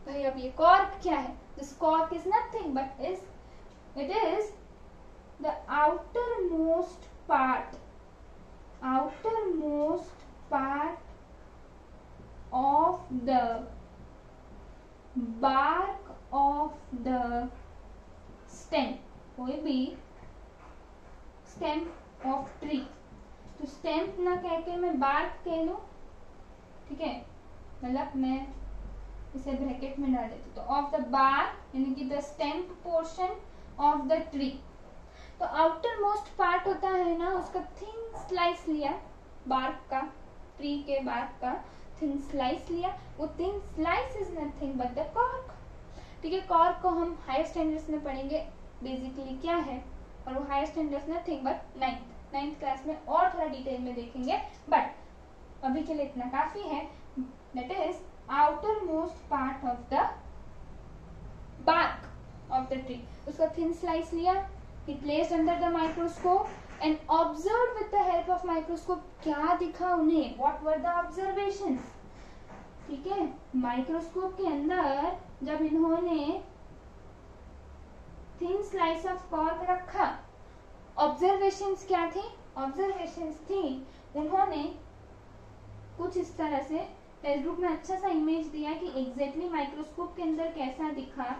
भाई अब ये कॉर्क क्या है, this cork is nothing but it is the outermost part of the bark of the stem। कोई भी स्टेम ऑफ ट्री, तो स्टेम ना कह के मैं बार्क कह लूं, ठीक है, मतलब मैं इसे ब्रैकेट में डाल देती हूँ, तो ऑफ द बार्क यानी कि the stem portion of the tree. तो आउटर मोस्ट पार्ट होता है ना, उसका थिन स्लाइस लिया बार्क का, ट्री के बार्क का थिन स्लाइस लिया, वो thin slice is nothing but the cork, ठीक है। कॉर्क को हम हायर स्टैंडर्ड्स में पढ़ेंगे बेसिकली क्या है, और वो higher standards nothing but ninth class में और थोड़ा डिटेल में देखेंगे, बट अभी के लिए इतना काफी है। That is outermost part of the bark of the tree, उसका थिन स्लाइस लिया, he placed under the microscope and observed with the help of microscope, क्या दिखा उन्हें, what were the observations, ठीक है। माइक्रोस्कोप के अंदर जब इन्होंने थिन स्लाइस ऑफ कॉर्क रखा, ऑब्जर्वेशंस क्या थी, ऑब्जर्वेशंस थी उन्होंने कुछ इस तरह से टेक्स्ट बुक में अच्छा सा इमेज दिया कि एग्जैक्टली माइक्रोस्कोप के अंदर कैसा दिखा,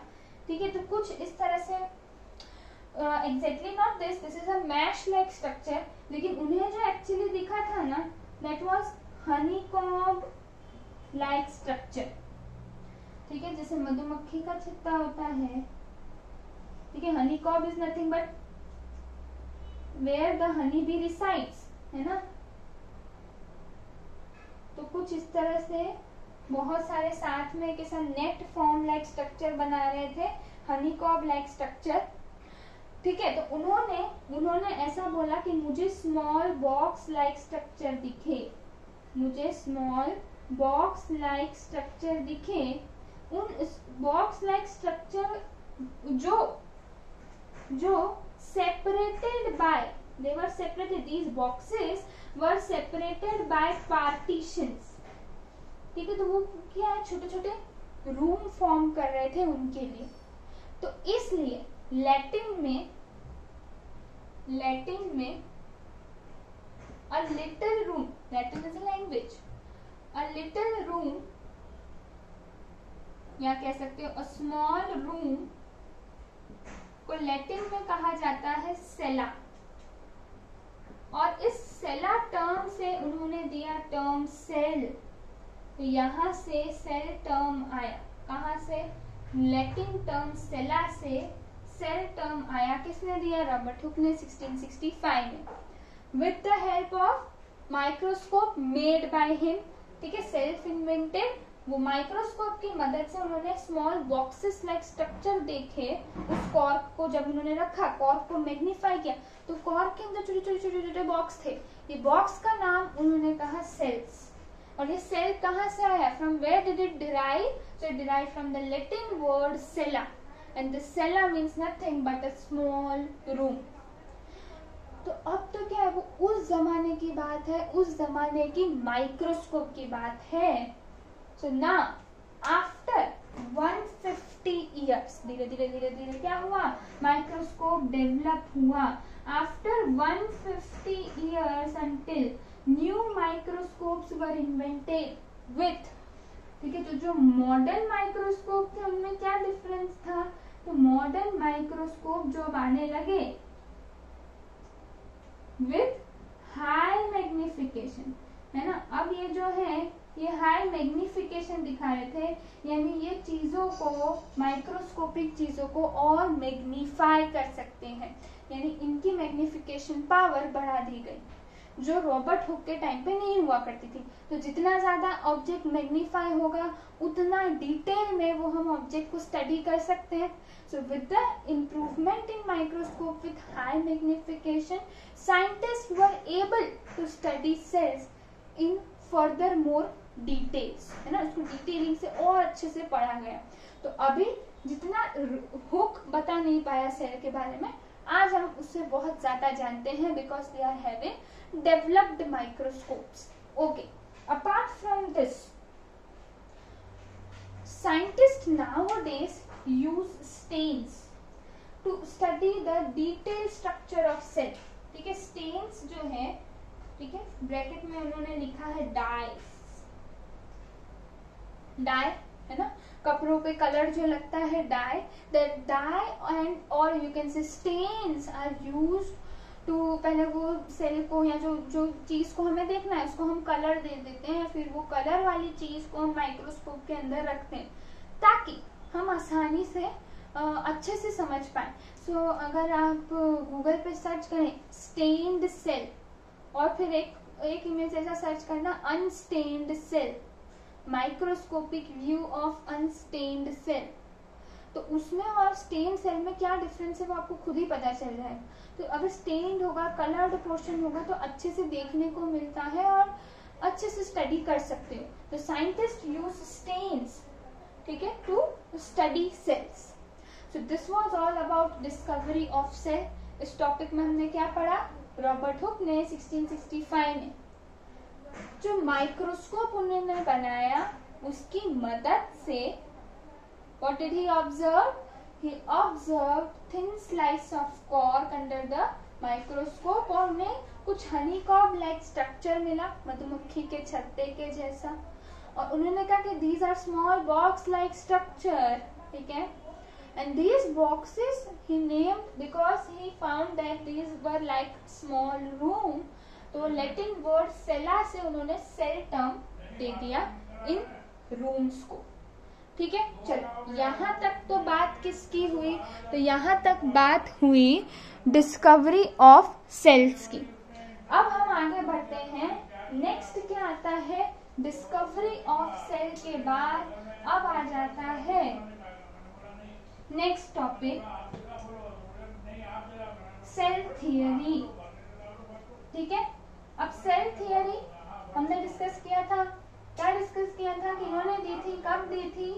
ठीक है। तो कुछ इस तरह से exactly not this is a mesh like structure, लेकिन उन्हें जो एक्चुअली दिखा था ना, that was honeycomb like structure, ठीक है, जैसे मधुमक्खी का छत्ता होता है, ठीक है। Honeycomb is nothing but where the honey bee resides, है ना। तो कुछ इस तरह से बहुत सारे साथ में के साथ नेट फॉर्म लाइक स्ट्रक्चर बना रहे थे, हनीकॉम्ब लाइक स्ट्रक्चर, ठीक है। तो उन्होंने ऐसा बोला कि मुझे स्मॉल बॉक्स लाइक स्ट्रक्चर दिखे, मुझे स्मॉल बॉक्स लाइक स्ट्रक्चर दिखे, उन बॉक्स लाइक स्ट्रक्चर जो separated by, they were separated, these boxes were separated by partitions, ठीक है। तो वो क्या है, छोटे छोटे रूम फॉर्म कर रहे थे उनके लिए। तो इसलिए लैटिन में a little room, Latin is a language, a little room या कह सकते हो a small room को लैटिन में कहा जाता है सेला, और इस सेला टर्म से उन्होंने दिया टर्म सेल, तो यहां से सेल टर्म आया, कहां से, लैटिन टर्म सेला से सेल टर्म आया, किसने दिया, रॉबर्ट हुक ने 1665 में, with the help of microscope made by him, ठीक है, सेल्फ इन्वेंटेड। वो माइक्रोस्कोप की मदद से उन्होंने स्मॉल बॉक्सेस लाइक स्ट्रक्चर देखे, उस कॉर्क को जब उन्होंने रखा, कॉर्क को मैग्नीफाई किया, तो कॉर्क के अंदर छोटे छोटे बॉक्स थे, ये बॉक्स का नाम उन्होंने कहा सेल्स। और ये सेल कहां से आया, from where did it derive, so it derive from the Latin word cella, and the cella means nothing but a small room. तो अब तो क्या है, वो उस जमाने की बात है, उस जमाने की माइक्रोस्कोप की बात है। So now after 150 years, धीरे धीरे क्या हुआ, माइक्रोस्कोप डेवलप हुआ। After 150 years until new microscopes were invented with, ठीक है। तो जो मॉडर्न माइक्रोस्कोप थे उनमें क्या डिफरेंस था, तो मॉडर्न माइक्रोस्कोप जो आने लगे विथ हाई मैग्निफिकेशन, है ना। अब ये जो है ये हाई मैग्निफिकेशन दिखा रहे थे, यानी ये चीजों को, माइक्रोस्कोपिक चीजों को और मैग्नीफाई कर सकते हैं, यानी इनकी मैग्निफिकेशन पावर बढ़ा दी गई, जो रॉबर्ट हुक के टाइम पे नहीं हुआ करती थी। तो जितना ज्यादा ऑब्जेक्ट मैग्नीफाई होगा उतना डिटेल में वो हम ऑब्जेक्ट को स्टडी कर सकते हैं। So with the improvement in microscope with high magnification, scientist were able to study cells in further more details, है ना, उसको डिटेलिंग से और अच्छे से पढ़ा गया। तो अभी जितना हुक बता नहीं पाया सेल के बारे में, आज हम उससे बहुत ज्यादा जानते हैं, because they are having developed microscopes. Okay, apart from this, scientist nowadays use stains to study the detail structure of cell, ठीक है। स्टेन्स जो है, ठीक है, ब्रैकेट में उन्होंने लिखा है डाई, है ना, कपड़ों पे कलर जो लगता है डाई, दैट डाई एंड और you can say stains are used to पहले वो सेल को या जो जो चीज को हमें देखना है उसको हम कलर दे देते हैं, फिर वो कलर वाली चीज को हम माइक्रोस्कोप के अंदर रखते हैं ताकि हम आसानी से अच्छे से समझ पाए। सो अगर आप गूगल पे सर्च करें स्टेन्ड सेल और फिर एक इमेज ऐसा सर्च करना unstained cell, microscopic view of unstained cell, तो उसमें और स्टेन्ड सेल में क्या डिफरेंस है वो आपको खुद ही पता चल जाएगा। तो अगर स्टेन्ड होगा, कलर्ड पोर्शन होगा तो अच्छे से देखने को मिलता है और अच्छे से स्टडी कर सकते हो। तो साइंटिस्ट यूज स्टेन्स, ठीक है, to study cells. So this was all about discovery of cell. इस टॉपिक में हमने क्या पढ़ा? रॉबर्ट हुक ने 1665 में जो माइक्रोस्कोप उन्होंने बनाया उसकी मदद से what did he observe? He observed thin slice of cork under the microscope और उन्हें कुछ honeycomb like structure मिला, मधुमक्खी के छत्ते के जैसा, और उन्होंने कहा कि these are small box like structure, ठीक है, and these boxes he named because he found that these were like small room, तो लैटिन वर्ड सेला से उन्होंने सेल टर्म दे दिया इन रूम्स को, ठीक है। चलो यहाँ तक तो बात किसकी हुई? तो यहाँ तक बात हुई डिस्कवरी ऑफ सेल्स की। अब हम आगे बढ़ते हैं, नेक्स्ट क्या आता है? डिस्कवरी ऑफ सेल के बाद अब आ जाता है नेक्स्ट टॉपिक सेल थियरी, ठीक है। अब सेल थियरी हमने डिस्कस किया था, क्या डिस्कस किया था कि इन्होंने दी थी, कब दी थी?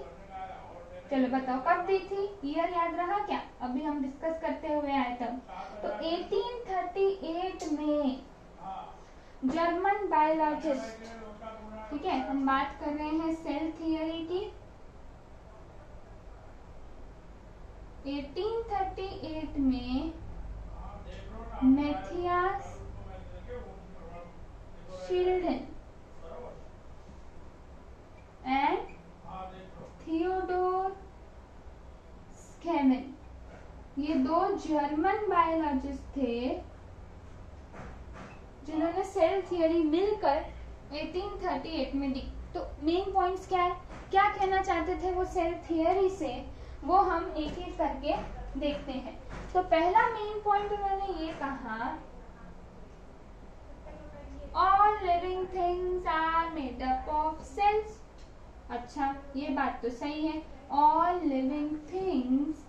चलो बताओ कब दी थी, ईयर याद रहा क्या? अभी हम डिस्कस करते हुए आए तब। तो 1838 में जर्मन बायोलॉजिस्ट, ठीक है, हम बात कर रहे हैं सेल थियरी की। 1838 में मैथियास शिल्डन एंड थियोडोर स्केमन, ये दो जर्मन बायोलॉजिस्ट थे जिन्होंने सेल थियरी मिलकर 1838 में दी। तो मेन पॉइंट्स क्या है, क्या कहना चाहते थे वो सेल थियरी से, वो हम एक एक करके देखते हैं। तो पहला मेन पॉइंट उन्होंने ये कहा, all living things are made up of cells. अच्छा, ये बात तो सही है, all living things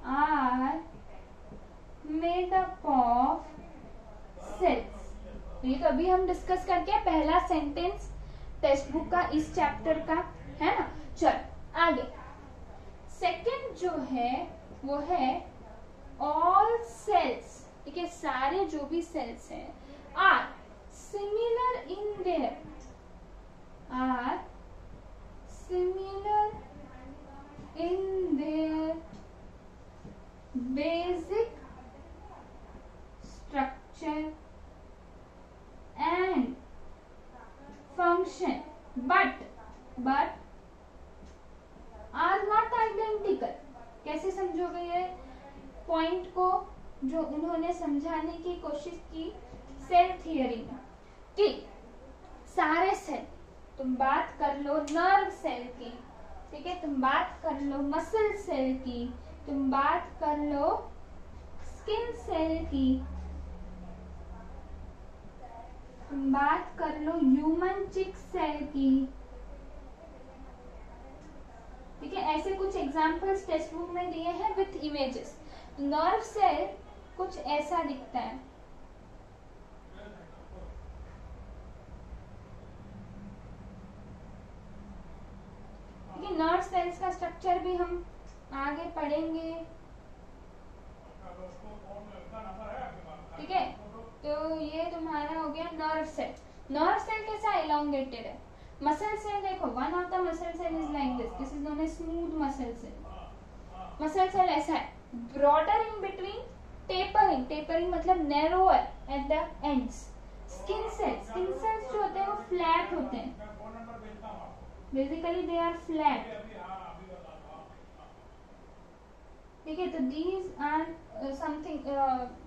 are made up of cells. ये तो अभी हम डिस्कस करके पहला सेंटेंस टेक्स्ट बुक का इस चैप्टर का है ना। चल आगे, सेकंड जो है वो है ऑल सेल्स, ठीक है, सारे जो भी सेल्स हैं are similar in their, are similar in their basic structure and function but are not identical। कैसे समझोगे ये पॉइंट को जो उन्होंने समझाने की कोशिश की सेल थियरी में कि सारे सेल, तुम बात कर लो नर्व सेल की, ठीक है, तुम बात कर लो मसल सेल की, तुम बात कर लो स्किन सेल की, तुम बात कर लो ह्यूमन चिक सेल की, ठीक है। ऐसे कुछ एग्जांपल्स टेक्स्ट बुक में दिए हैं विथ इमेजेस। नर्व सेल कुछ ऐसा दिखता है, नर्व सेल्स का स्ट्रक्चर भी हम आगे पढ़ेंगे, ठीक है। तो ये तुम्हारा हो गया नर्व सेल। नर्व सेल कैसा एलोंगेटेड है। मसल सेल देखो, one of the muscle cell is like this, this is known as smooth muscle cell. Muscle cell ऐसा है, broader in between, tapering, tapering मतलब narrower at the ends. Skin cells जो होते हैं वो फ्लैट होते हैं, बेसिकली दे आर फ्लैट। ठीक है, तो these are something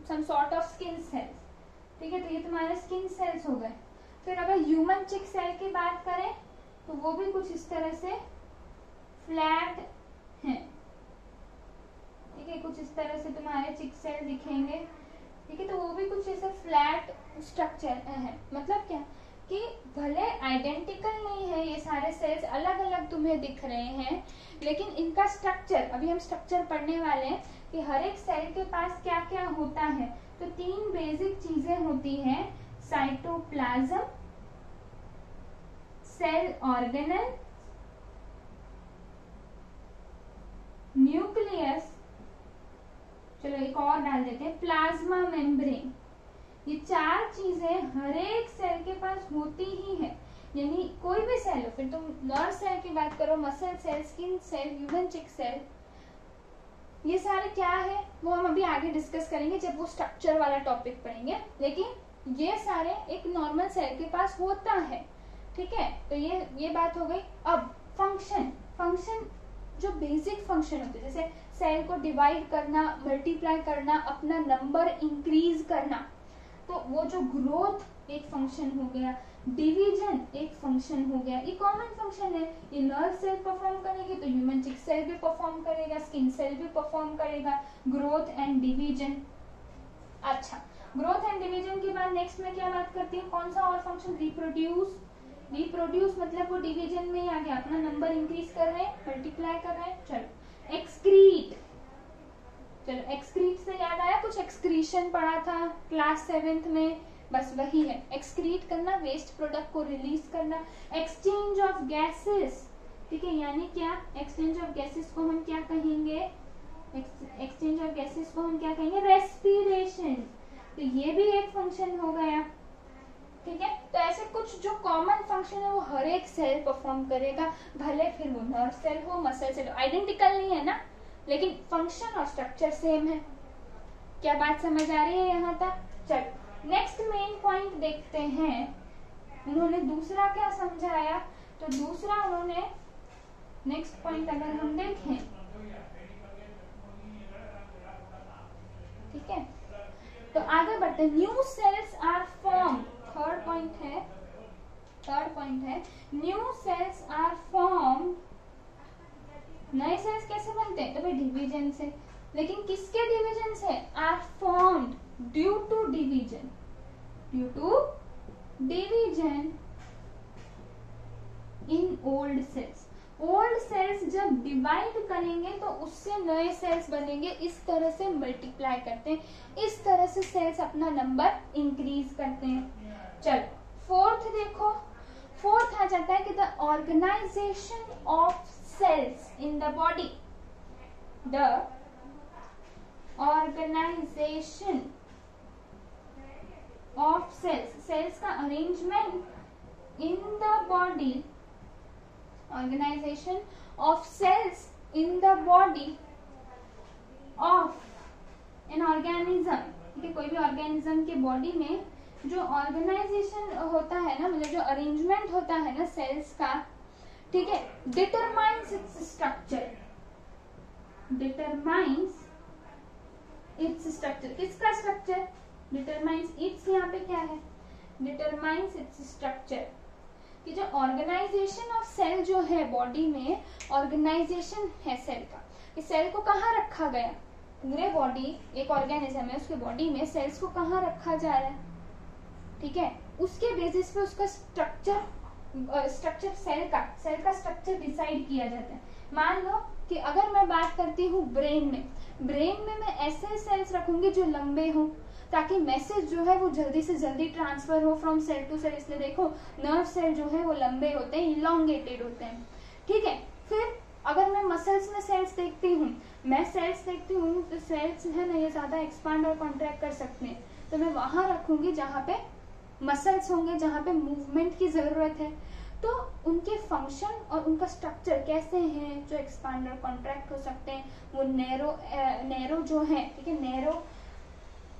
some sort of skin cells. ठीक है, तो ये तुम्हारे स्किन सेल्स हो गए। फिर अगर ह्यूमन चिक सेल की बात करें तो वो भी कुछ इस तरह से फ्लैट हैं। ठीक है, कुछ इस तरह से तुम्हारे चिक सेल दिखेंगे। ठीक है, तो वो भी कुछ ऐसे फ्लैट स्ट्रक्चर है। मतलब क्या कि भले आइडेंटिकल नहीं है, ये सारे सेल्स अलग अलग तुम्हें दिख रहे हैं, लेकिन इनका स्ट्रक्चर, अभी हम स्ट्रक्चर पढ़ने वाले हैं कि हर एक सेल के पास क्या क्या होता है। तो 3 बेसिक चीजें होती हैं, साइटोप्लाज्म, सेल ऑर्गेनेल, न्यूक्लियस, चलो एक और डाल देते हैं, प्लाज्मा मेम्ब्रेन। ये 4 चीजें हर एक सेल के पास होती ही है। यानी कोई भी सेल हो, फिर तुम नर्व सेल की बात करो, muscle cell, skin cell, human cheek cell, ये सारे क्या है वो हम अभी आगे डिस्कस करेंगे जब वो स्ट्रक्चर वाला टॉपिक पढ़ेंगे। लेकिन ये सारे एक नॉर्मल सेल के पास होता है। ठीक है, तो ये बात हो गई। अब फंक्शन जो बेसिक फंक्शन होते हैं, जैसे सेल को डिवाइड करना, मल्टीप्लाई करना, अपना नंबर इंक्रीज करना, तो वो जो ग्रोथ एक फंक्शन हो गया, डिवीजन एक फंक्शन हो गया, ये कॉमन फंक्शन है। ये नर्व सेल परफॉर्म करेगी तो ह्यूमन चिक सेल भी परफॉर्म करेगा, स्किन सेल भी परफॉर्म करेगा, ग्रोथ एंड डिवीजन। अच्छा, ग्रोथ एंड डिवीजन के बाद नेक्स्ट में क्या बात करती है, कौन सा और फंक्शन, रिप्रोड्यूस मतलब वो डिवीजन में ही आ गया, अपना नंबर इंक्रीज कर रहे हैं, मल्टीप्लाई कर रहे हैं। चलो एक्सक्रीट, चलो एक्सक्रीट से याद आया, कुछ एक्सक्रीशन पढ़ा था क्लास 7th में, बस वही है, एक्सक्रीट करना, वेस्ट प्रोडक्ट को रिलीज करना। एक्सचेंज ऑफ गैसेस, ठीक है, यानी क्या, एक्सचेंज ऑफ गैसेस को हम क्या कहेंगे, एक्सचेंज ऑफ गैसेस को हम क्या कहेंगे, रेस्पिरेशन। तो ये भी एक फंक्शन हो गया। ठीक है, तो ऐसे कुछ जो कॉमन फंक्शन है वो हर एक सेल परफॉर्म करेगा, भले फिर वो नर्व सेल हो, मसल सेल हो, आइडेंटिकल नहीं है ना, लेकिन फंक्शन और स्ट्रक्चर सेम है। क्या बात समझ आ रही है यहाँ तक? चलो नेक्स्ट मेन पॉइंट देखते हैं, उन्होंने दूसरा क्या समझाया। तो दूसरा उन्होंने नेक्स्ट पॉइंट अगर हम देखें, ठीक है, तो आगे बढ़ते हैं। New cells are form, third point है न्यू सेल्स आर फॉर्म। नए सेल्स कैसे बनते हैं, तो भाई डिवीजन से, लेकिन किसके डिवीजन से, are formed due to division in old cells. Old cells जब डिवाइड करेंगे तो उससे नए सेल्स बनेंगे, इस तरह से मल्टीप्लाई करते हैं, इस तरह से सेल्स अपना नंबर इंक्रीज करते हैं। चलो फोर्थ देखो, फोर्थ आ जाता है कि the organization of cells in the body, the organization of cells, cells का arrangement in the body, organization of cells in the body of an organism. ठीक है, कोई भी ऑर्गेनिज्म के बॉडी में जो ऑर्गेनाइजेशन होता है ना, मतलब जो अरेंजमेंट होता है ना सेल्स का, ठीक है, determines its structure, determines its structure. किसका स्ट्रक्चर, डिटरमाइंस इट्स, यहाँ पे क्या है, डिटरमाइंस इट्स स्ट्रक्चर। कि जो ऑर्गेनाइजेशन ऑफ सेल जो है बॉडी में, ऑर्गेनाइजेशन है सेल का, इस सेल को कहाँ रखा गया, पूरे बॉडी एक ऑर्गेनिज्म है, उसके बॉडी में सेल्स को कहाँ रखा जा रहा है, ठीक है, उसके बेसिस पे उसका स्ट्रक्चर सेल का स्ट्रक्चर डिसाइड किया जाता है। मान लो कि अगर मैं बात करती हूँ ब्रेन में मैं ऐसे सेल्स रखूंगी जो लंबे हों, ताकि मैसेज जो है वो जल्दी से जल्दी ट्रांसफर हो फ्रॉम सेल टू सेल। इसलिए देखो नर्व सेल जो है वो लंबे होते हैं, इलोंगेटेड होते हैं। ठीक है, फिर अगर मैं मसल्स में सेल्स देखती हूँ, तो सेल्स है ना ये ज्यादा एक्सपांड और कॉन्ट्रैक्ट कर सकते हैं, तो मैं वहां रखूंगी जहाँ पे मसल्स होंगे, जहाँ पे मूवमेंट की जरूरत है। तो उनके फंक्शन और उनका स्ट्रक्चर कैसे हैं, जो एक्सपांड और कॉन्ट्रैक्ट हो सकते हैं, वो नैरो जो है, ठीक है, narrow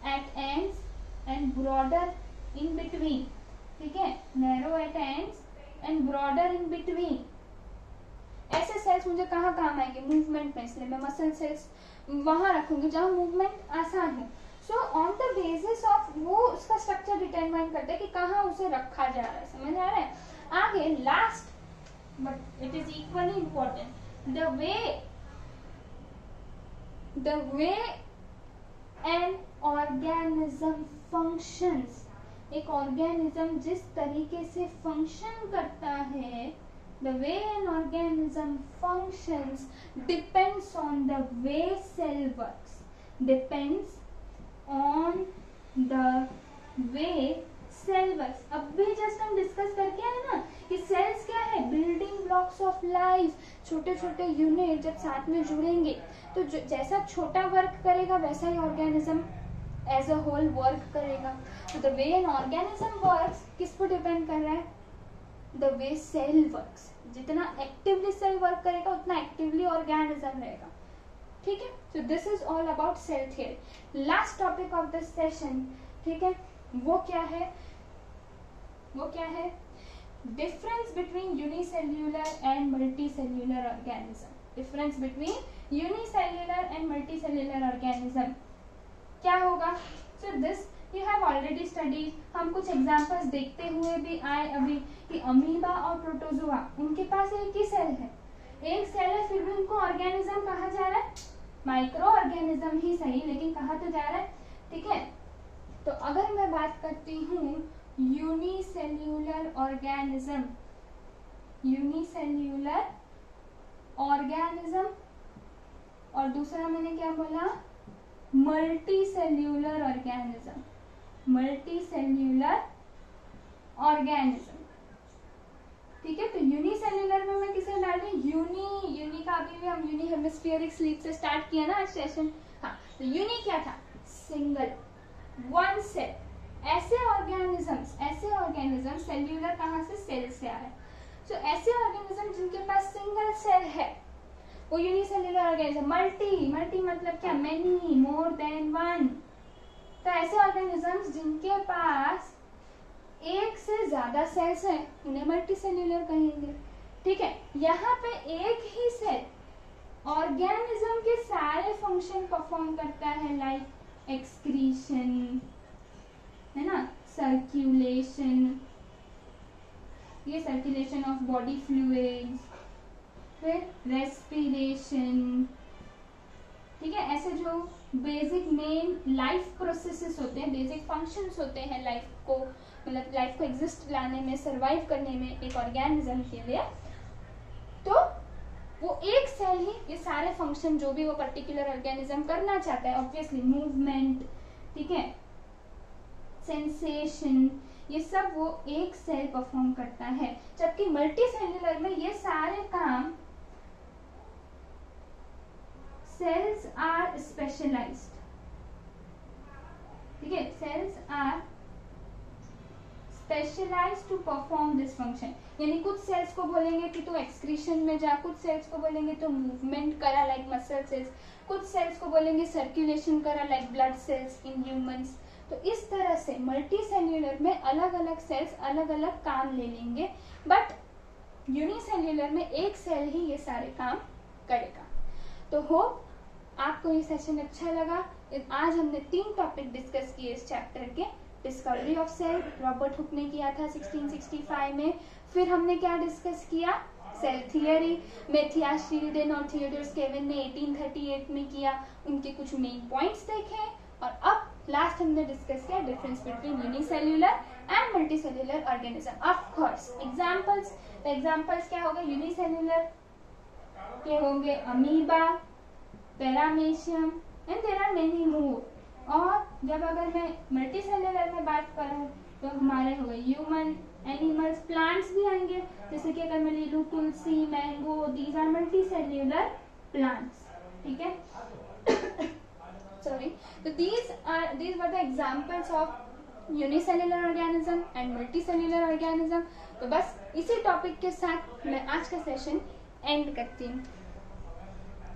at ends and broader in between, ठीक है, narrow at ends and broader in between, ऐसे सेल्स मुझे कहाँ काम आएंगे, मूवमेंट में, इसलिए मैं मसल सेल्स वहां रखूंगी जहाँ मूवमेंट आसान है। So on the basis of वो उसका स्ट्रक्चर डिटरमाइन करता है कि कहाँ उसे रखा जा रहा है, समझ आ रहा है। आगे last but it is equally important, the way an organism functions, एक ऑर्गेनिज्म जिस तरीके से फंक्शन करता है, the way an organism functions depends on the way cell works, depends on the way cell works. अब भी जस्ट हम डिस्कस करके आए ना कि सेल्स क्या है, बिल्डिंग ब्लॉक्स ऑफ लाइफ, छोटे छोटे यूनिट जब साथ में जुड़ेंगे तो जैसा छोटा वर्क करेगा वैसा ही organism as a whole work करेगा। तो the way an organism works किस पर डिपेंड कर रहा है, द वे सेल वर्क्स। जितना एक्टिवली सेल वर्क करेगा उतना एक्टिवली ऑर्गेनिज्म रहेगा, ठीक है। So this is all about cell theory. Last topic of this session, ठीक है, वो क्या है, difference between unicellular and multicellular organism. Difference between unicellular and multicellular organism क्या होगा। So this you have already studied. हम कुछ एग्जांपल्स देखते हुए भी आए अभी कि अमीबा और प्रोटोजोआ, उनके पास एक ही सेल है, एक सेल है, फिर भी उनको ऑर्गेनिज्म कहा जा रहा है, माइक्रो ऑर्गेनिज्म ही सही, लेकिन कहा तो जा रहा है, ठीक है। तो अगर मैं बात करती हूँ यूनिसेल्यूलर ऑर्गेनिज्म, यूनिसेल्यूलर ऑर्गेनिज्म, और दूसरा मैंने क्या बोला, मल्टीसेल्यूलर ऑर्गेनिज्म, मल्टीसेल्यूलर ऑर्गेनिज्म, ठीक है। तो यूनिसेल्यूलर में मैं किसे डाल रही, यूनी का अभी भी हम यूनी हेमिस्फीरिक स्लीप से स्टार्ट किया ना आज सेशन। हाँ, तो यूनी क्या था, सिंगल, वन सेल। ऐसे ऑर्गेनिज्म सेल्यूलर कहाँ से, सेल से आ रहा है। सो ऐसे ऑर्गेनिज्म जिनके पास सिंगल सेल है वो यूनिसेल्यूलर ऑर्गेनिज्म। मल्टी मतलब क्या, मेनी, मोर देन वन। तो ऐसे ऑर्गेनिजम्स जिनके पास एक से ज्यादा सेल्स है उन्हें मल्टीसेल्यूलर कहेंगे, ठीक है। यहाँ पे एक ही सेल ऑर्गेनिज्म के सारे फंक्शन परफॉर्म करता है, लाइक एक्सक्रीशन, है ना, सर्कुलेशन, ये सर्कुलेशन ऑफ बॉडी फ्लूइड्स, फिर रेस्पिरेशन, ठीक है। ऐसे जो बेसिक मेन लाइफ प्रोसेसेस होते हैं, बेसिक फंक्शंस होते हैं लाइफ को, मतलब लाइफ को एग्जिस्ट लाने में, सरवाइव करने में एक ऑर्गेनिज्म के लिए, तो वो एक सेल ही ये सारे फंक्शन जो भी वो पर्टिकुलर ऑर्गेनिज्म करना चाहता है, ऑब्वियसली मूवमेंट, ठीक है, सेंसेशन, ये सब वो एक सेल परफॉर्म करता है। जबकि मल्टीसेल्यूलर में ये सारे काम सेल्स आर स्पेशलाइज्ड, ठीक है, cells are specialised to perform this function. यानी कुछ सेल्स को बोलेंगे कि तू एक्सक्रीशन में जा, कुछ सेल्स को बोलेंगे तो मूवमेंट करा लाइक मसल सेल्स, कुछ सेल्स को बोलेंगे सर्कुलेशन करा like blood cells in humans. तो इस तरह से मल्टीसेल्यूलर में अलग अलग सेल्स अलग अलग काम ले लेंगे, बट यूनिसेल्यूलर में एक सेल ही ये सारे काम करेगा। तो होप आपको ये सेशन अच्छा लगा। आज हमने 3 टॉपिक डिस्कस किए इस चैप्टर के। Discovery of cell Robert Hooke ने किया था 1665 में। फिर हमने क्या डिस्कस किया, सेल थियरी, मैथियास शील्डन और थियोडोर स्केवन ने 1838 में किया, उनके कुछ मेन पॉइंट्स देखे। और अब लास्ट हमने डिस्कस किया difference between unicellular and multicellular organism. Of course examples क्या होगा, यूनिसेल्यूलर के होंगे amoeba, paramecium, and there are many more. और जब अगर मैं मल्टीसेल्यूलर में बात करूं तो हमारे हो गए ह्यूमन, एनिमल्स, प्लांट्स भी आएंगे, जैसे कि अगर मैं ले लूं tulsi, mango, these are multicellular plants, ठीक है। सॉरी, तो these were the examples of unicellular organism and multicellular organism। तो बस इसी टॉपिक के साथ मैं आज का सेशन एंड करती हूँ।